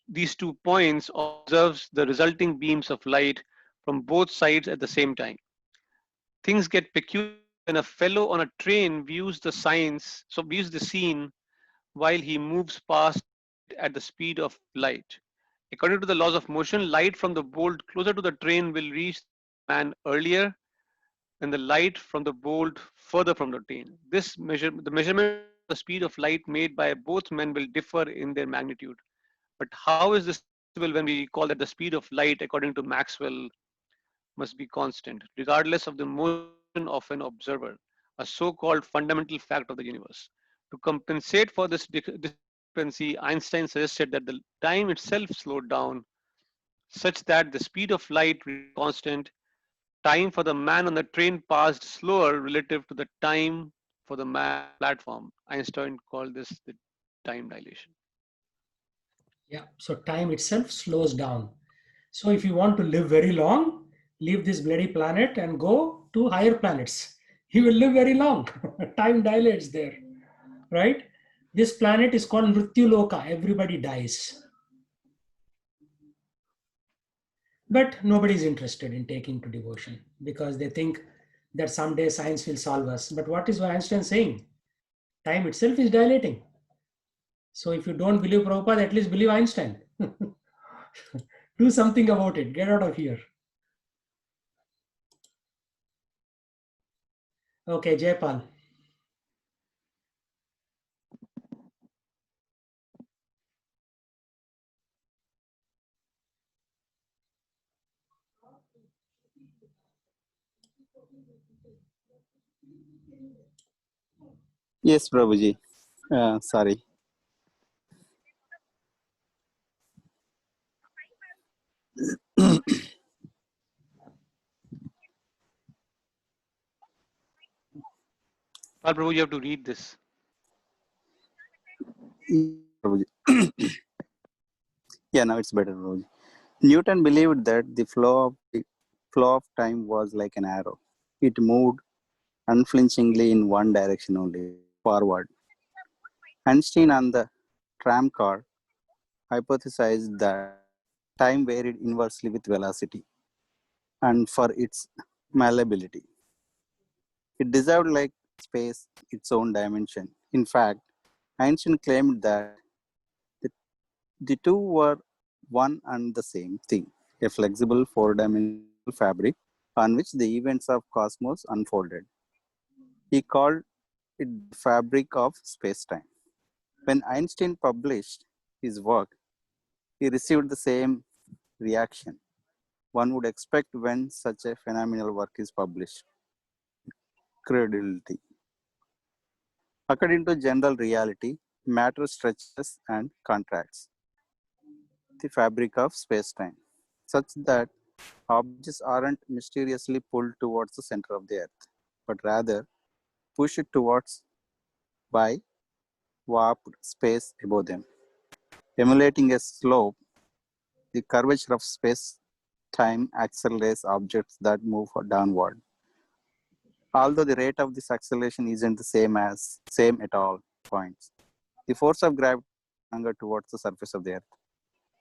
Speaker 2: these 2 points observes the resulting beams of light from both sides at the same time. Things get peculiar when a fellow on a train views the scene while he moves past at the speed of light. According to the laws of motion, light from the bolt closer to the train will reach the man earlier than the light from the bolt further from the train. The measurement of the speed of light made by both men will differ in their magnitude. But how is this possible when we call that the speed of light, according to Maxwell, must be constant, regardless of the motion of an observer, a so-called fundamental fact of the universe? To compensate for this discrepancy, Einstein suggested that the time itself slowed down such that the speed of light remained constant. Time for the man on the train passed slower relative to the time for the man on the platform. Einstein called this the time dilation.
Speaker 1: Yeah. So time itself slows down. So if you want to live very long, leave this bloody planet and go to higher planets. You will live very long. Time dilates there, right? This planet is called Mrityu Loka. Everybody dies. But nobody is interested in taking to devotion because they think that someday science will solve us. But what is Einstein saying? Time itself is dilating. So if you don't believe Prabhupada, at least believe Einstein. Do something about it. Get out of here. Okay, Jaypal.
Speaker 5: Yes, Prabhuji. Sorry.
Speaker 2: Well, Prabhu, you have to read this.
Speaker 5: Prabhuji. Yeah, now it's better, Prabhuji. Newton believed that the flow of time was like an arrow. It moved unflinchingly in one direction only, forward. Einstein on the tram car hypothesized that time varied inversely with velocity and for its malleability. It deserved like space its own dimension. In fact, Einstein claimed that the, the two were one and the same thing, a flexible four-dimensional fabric on which the events of cosmos unfolded. He called it the fabric of space-time. When Einstein published his work, he received the same reaction one would expect when such a phenomenal work is published. Credulity. According to general reality, matter stretches and contracts the fabric of space-time, such that objects aren't mysteriously pulled towards the center of the earth, but rather pushed towards by warped space above them. Emulating a slope, the curvature of space-time accelerates objects that move downward. Although the rate of this acceleration isn't the same at all points, the force of gravity is stronger towards the surface of the earth,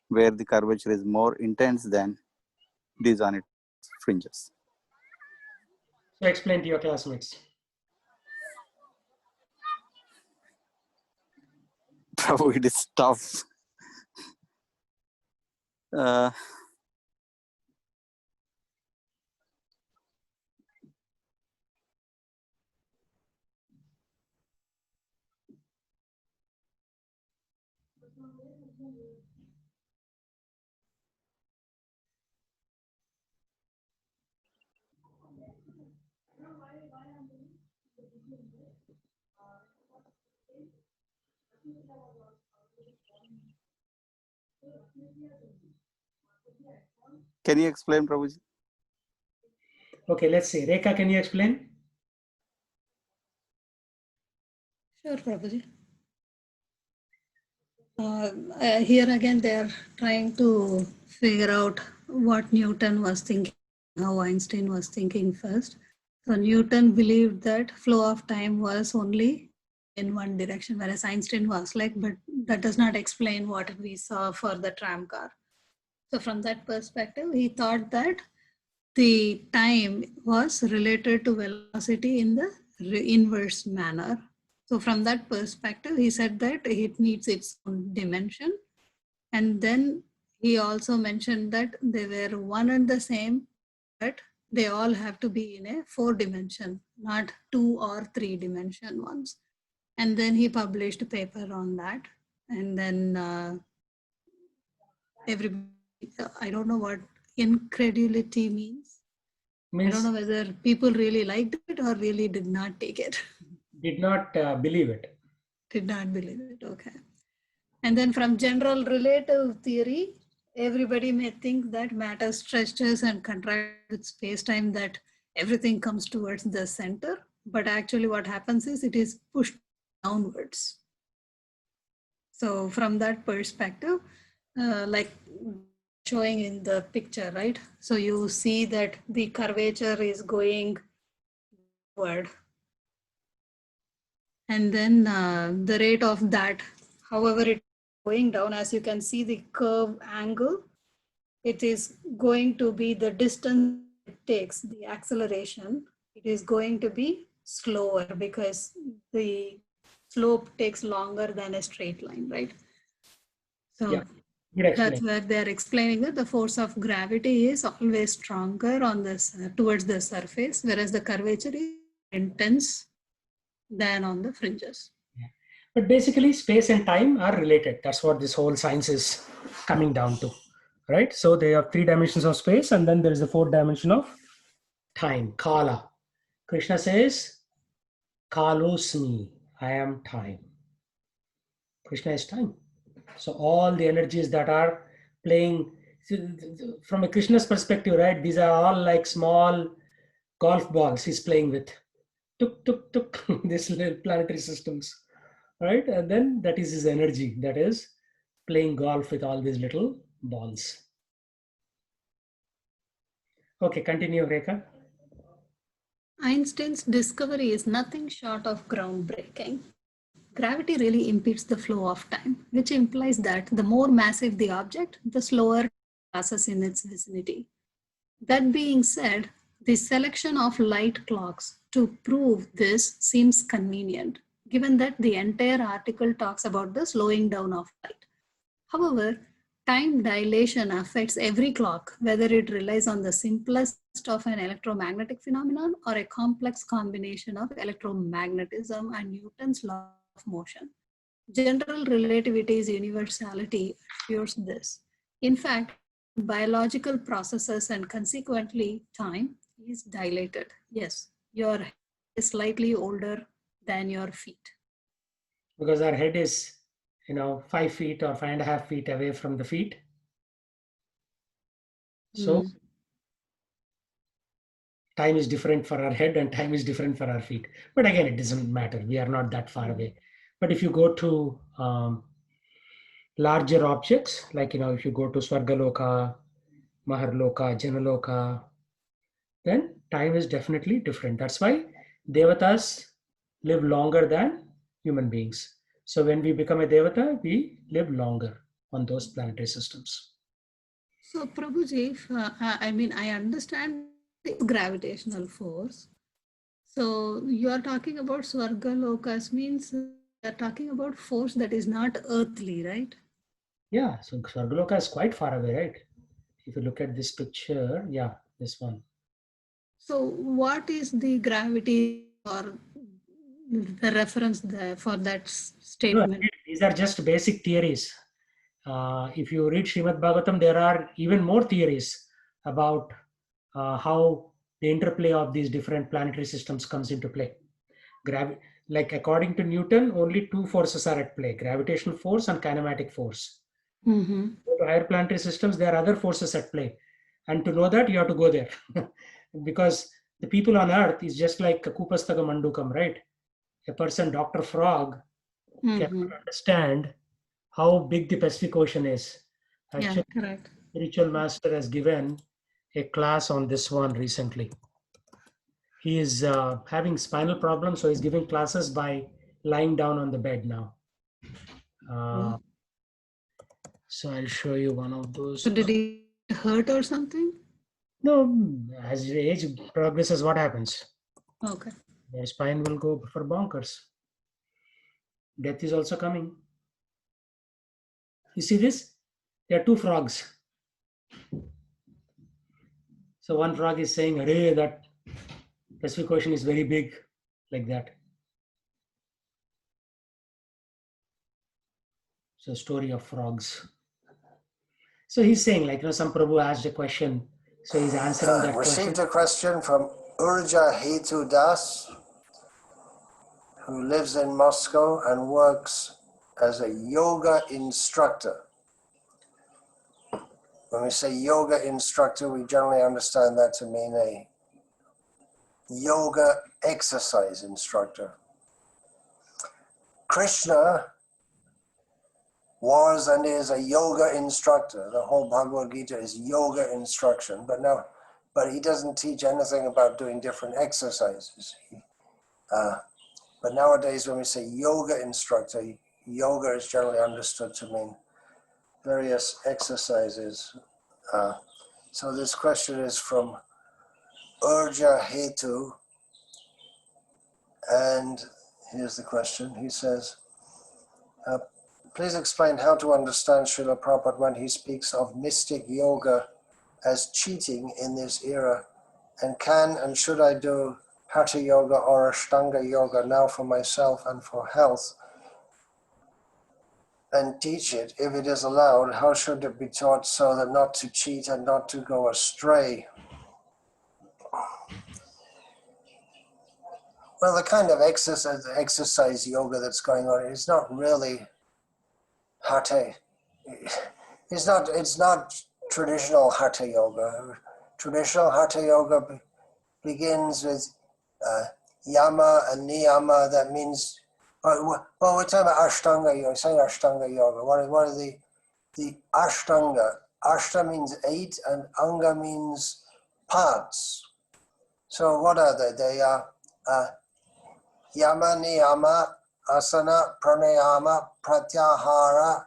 Speaker 5: where the curvature is more intense than it is on its fringes.
Speaker 1: So explain to your classmates.
Speaker 5: Prabhu, it is tough. Uh, Can you explain, Prabhuji?
Speaker 1: Okay, let's see. Rekha, can you explain?
Speaker 4: Sure, Prabhuji. Here again, they are trying to figure out what Newton was thinking, how Einstein was thinking first. So Newton believed that flow of time was only in one direction, whereas Einstein was like, but that does not explain what we saw for the tram car. So from that perspective, he thought that the time was related to velocity in the inverse manner. So from that perspective, he said that it needs its own dimension. And then he also mentioned that they were one and the same, but they all have to be in a 4-dimension, not 2 or 3-dimension ones. And then he published a paper on that. And then everybody, I don't know what incredulity means. I
Speaker 1: Means
Speaker 4: don't know whether people really liked it or really did not take it.
Speaker 1: did not believe it.
Speaker 4: Did not believe it. Okay. And then from general relative theory, everybody may think that matter stretches and contracts with space-time, that everything comes towards the center. But actually what happens is it is pushed downwards. So from that perspective, like showing in the picture, right? So you see that the curvature is going upward. And then the rate of that, however it is going down, as you can see the curve angle, it is going to be the distance it takes, the acceleration, it is going to be slower because the slope takes longer than a straight line, right? So
Speaker 1: Yeah, good
Speaker 4: that's
Speaker 1: explanation.
Speaker 4: where they're explaining that the force of gravity is always stronger on this towards the surface, whereas the curvature is intense than on the fringes.
Speaker 1: But basically, space and time are related. That's what this whole science is coming down to, right? So they have 3 dimensions of space, and then there is a 4th dimension of time, kala. Krishna says, kalosmi, I am time. Krishna is time. So all the energies that are playing, from a Krishna's perspective, right? These are all like small golf balls he's playing with. Tuk, tuk, tuk, these little planetary systems, right? And then that is his energy, that is playing golf with all these little balls. Okay, continue, Rekha.
Speaker 4: Einstein's discovery is nothing short of groundbreaking. Gravity really impedes the flow of time, which implies that the more massive the object, the slower it passes in its vicinity. That being said, the selection of light clocks to prove this seems convenient, given that the entire article talks about the slowing down of light. However, time dilation affects every clock, whether it relies on the simplest of an electromagnetic phenomenon or a complex combination of electromagnetism and Newton's law of motion. General relativity's universality assures this. In fact, biological processes and consequently time is dilated. Yes, your head is slightly older than your feet.
Speaker 1: Because our head is, 5 feet or 5.5 feet away from the feet. So time is different for our head and time is different for our feet. But again, it doesn't matter. We are not that far away. But if you go to larger objects, like, if you go to Swargaloka, Maharloka, Janaloka, then time is definitely different. That's why Devatas live longer than human beings. So when we become a Devata, we live longer on those planetary systems.
Speaker 4: So, Prabhuji, I understand the gravitational force. So, you are talking about Swargalokas means you are talking about force that is not earthly, right?
Speaker 1: Yeah, so Swargaloka is quite far away, right? If you look at this picture, yeah, this one.
Speaker 4: So, what is the gravity or the reference there for that statement?
Speaker 1: These are just basic theories. If you read Srimad Bhagavatam, there are even more theories about how the interplay of these different planetary systems comes into play. Like according to Newton, only 2 forces are at play: gravitational force and kinematic force.
Speaker 4: Mm-hmm.
Speaker 1: Go to higher planetary systems, there are other forces at play. And to know that, you have to go there. Because the people on Earth is just like Kupastaka Mandukam, right? A person, Dr. Frog, cannot
Speaker 4: Mm-hmm.
Speaker 1: understand how big the Pacific Ocean is.
Speaker 4: Yeah,
Speaker 1: Actually,
Speaker 4: correct.
Speaker 1: spiritual master has given a class on this one recently. He is having spinal problems, so he's giving classes by lying down on the bed now. Uh, so I'll show you one of those.
Speaker 4: So did he hurt or something?
Speaker 1: No, as age progresses, what happens?
Speaker 4: Okay.
Speaker 1: Their spine will go for bonkers. Death is also coming. You see this? There are two frogs. So one frog is saying, "Arey, that Pacific Ocean is very big," like that. So story of frogs. So he's saying, like, some Prabhu asked a question. So he's answering that
Speaker 7: Received
Speaker 1: question.
Speaker 7: a question from Urja Hetu Das, who lives in Moscow and works as a yoga instructor. When we say yoga instructor, we generally understand that to mean a yoga exercise instructor. Krishna was and is a yoga instructor. The whole Bhagavad Gita is yoga instruction, but he doesn't teach anything about doing different exercises. But nowadays, when we say yoga instructor, yoga is generally understood to mean various exercises. So this question is from Urja Hetu, and here's the question. He says, please explain how to understand Srila Prabhupada when he speaks of mystic yoga as cheating in this era, and can and should I do Hatha Yoga or Ashtanga Yoga now for myself and for health, and teach it? If it is allowed, how should it be taught so that not to cheat and not to go astray? Well, the kind of exercise yoga that's going on is not really Hatha. It's not traditional Hatha Yoga. Traditional Hatha Yoga begins with yama and niyama. That means, well, we're talking about Ashtanga Yoga. Saying Ashtanga Yoga. What are the Ashtanga? Ashta means 8 and Anga means parts. So what are they? They are yama, niyama, asana, pranayama, pratyahara,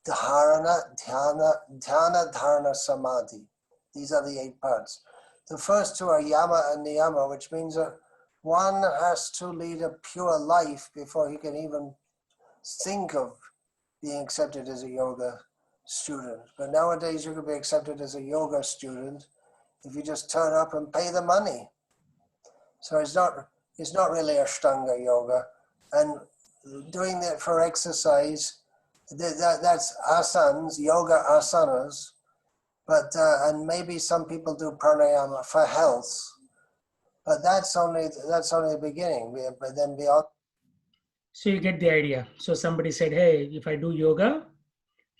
Speaker 7: dharana, dhyana, dharana, samadhi. These are the 8 parts. The first 2 are yama and niyama, which means that one has to lead a pure life before he can even think of being accepted as a yoga student. But nowadays you can be accepted as a yoga student if you just turn up and pay the money. So it's not really Ashtanga Yoga. And doing that for exercise, that's asanas, yoga asanas. But and maybe some people do pranayama for health, but that's only the beginning. But then beyond.
Speaker 1: So you get the idea. So somebody said, "Hey, if I do yoga,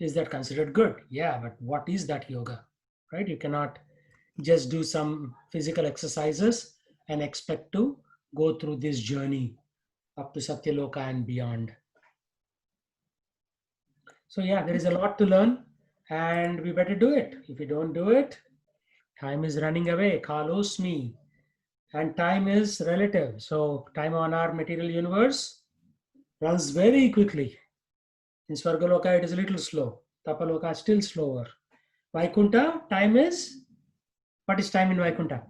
Speaker 1: is that considered good?" Yeah, but what is that yoga, right? You cannot just do some physical exercises and expect to go through this journey up to Satyaloka and beyond. So yeah, there is a lot to learn, and we better do it. If we don't do it, time is running away. Kalosmi. And time is relative. So time on our material universe runs very quickly. In Swargaloka, it is a little slow. Tapaloka, still slower. Vaikunta, time is, what is time in Vaikunta?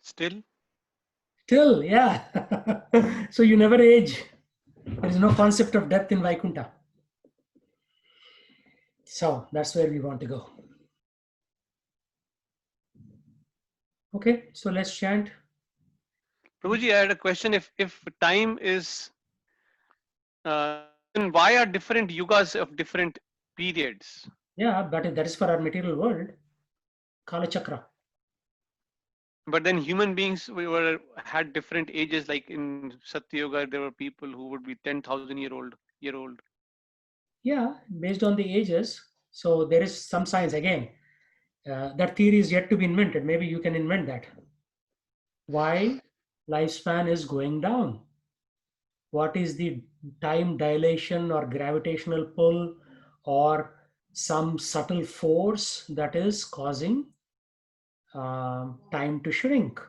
Speaker 2: Still,
Speaker 1: Till, yeah. So you never age. There is no concept of death in Vaikunta. So that's where we want to go. Okay, so let's chant.
Speaker 2: Prabhuji, I had a question. If time is, then why are different yugas of different periods?
Speaker 1: Yeah, but that is for our material world. Kala Chakra.
Speaker 2: But then human beings had different ages. Like in Satya Yoga, there were people who would be 10,000 year old.
Speaker 1: Yeah, based on the ages. So there is some science again. That theory is yet to be invented. Maybe you can invent that. Why lifespan is going down? What is the time dilation or gravitational pull or some subtle force that is causing time to shrink?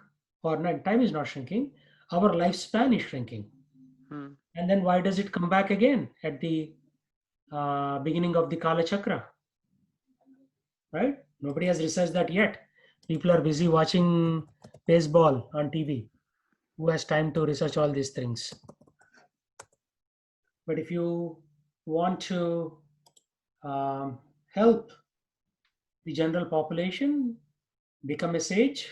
Speaker 1: Or not, time is not shrinking. Our lifespan is shrinking.
Speaker 2: Hmm.
Speaker 1: And then why does it come back again at the beginning of the Kala Chakra? Right? Nobody has researched that yet. People are busy watching baseball on TV. Who has time to research all these things? But if you want to help the general population, become a sage,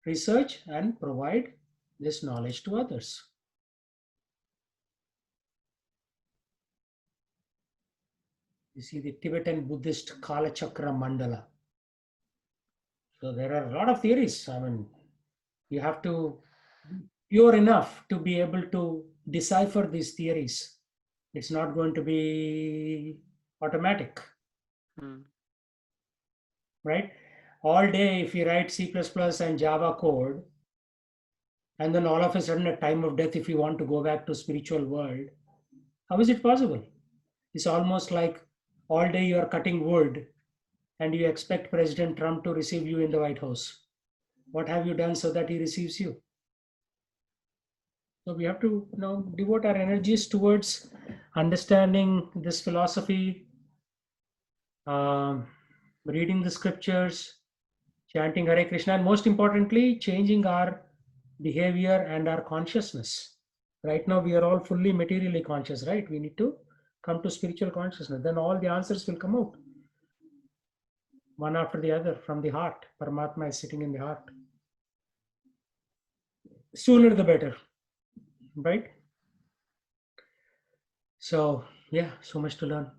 Speaker 1: research, and provide this knowledge to others. You see the Tibetan Buddhist Kala Chakra Mandala. So there are a lot of theories. I mean, you have to be pure enough to be able to decipher these theories. It's not going to be automatic,
Speaker 2: Hmm.
Speaker 1: right? All day, if you write C++ and Java code, and then all of a sudden at time of death, if you want to go back to spiritual world, how is it possible? It's almost like all day you are cutting wood and you expect President Trump to receive you in the White House. What have you done so that he receives you? So we have to devote our energies towards understanding this philosophy, reading the scriptures, chanting Hare Krishna, and most importantly, changing our behavior and our consciousness. Right now, we are all fully materially conscious, right? We need to come to spiritual consciousness. Then all the answers will come out, one after the other, from the heart. Paramatma is sitting in the heart. Sooner the better, right? So, yeah, so much to learn.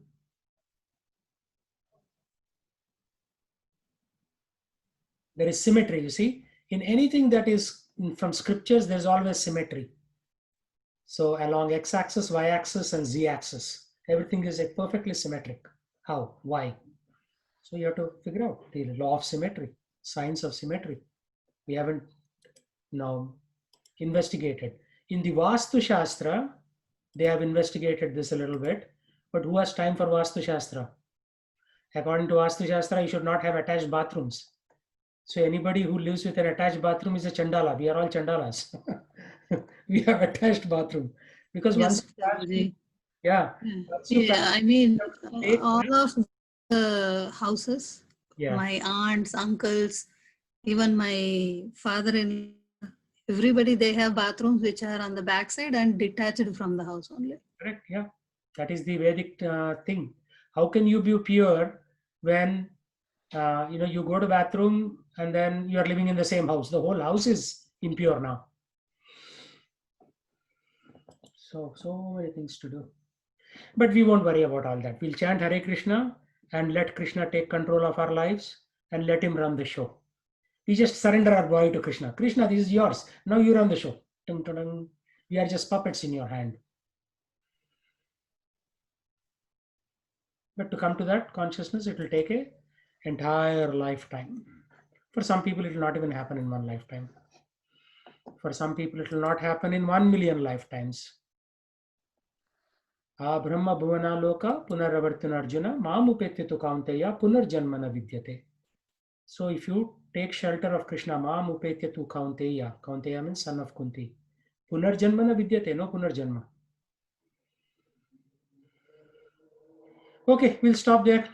Speaker 1: There is symmetry, you see. In anything that is from scriptures, there's always symmetry. So along x-axis, y-axis, and z-axis, everything is perfectly symmetric. How? Why? So you have to figure out the law of symmetry, science of symmetry. We haven't now investigated. In the Vastu Shastra, they have investigated this a little bit, but who has time for Vastu Shastra? According to Vastu Shastra, you should not have attached bathrooms. So anybody who lives with an attached bathroom is a Chandala. We are all Chandalas. We have attached bathroom because
Speaker 4: Yes,
Speaker 1: once
Speaker 4: Prabhuji.
Speaker 1: yeah,
Speaker 4: Yeah,
Speaker 1: once you
Speaker 4: yeah, I mean,
Speaker 1: take-
Speaker 4: all of the houses,
Speaker 1: yeah,
Speaker 4: my aunts, uncles, even my father-in-law, everybody, they have bathrooms which are on the backside and detached from the house only.
Speaker 1: correct. Yeah, that is the Vedic thing. How can you be pure when you go to bathroom and then you are living in the same house? The whole house is impure now. So many things to do. But we won't worry about all that. We'll chant Hare Krishna and let Krishna take control of our lives and let him run the show. We just surrender our body to Krishna. Krishna, this is yours. Now you run the show. Tung, tung, tung. We are just puppets in your hand. But to come to that consciousness, it will take an entire lifetime. For some people, it will not even happen in one lifetime. For some people, it will not happen in 1 million lifetimes. Brahma bhuvana loka punaravartana arjuna mamupetya tu kaunteya punarjanmana vidyate. So if you take shelter of Krishna, mamupetya tu kaunteya, kaunteya means son of Kunti. Punarjanmana vidyate, no punarjanma. Okay, we'll stop there.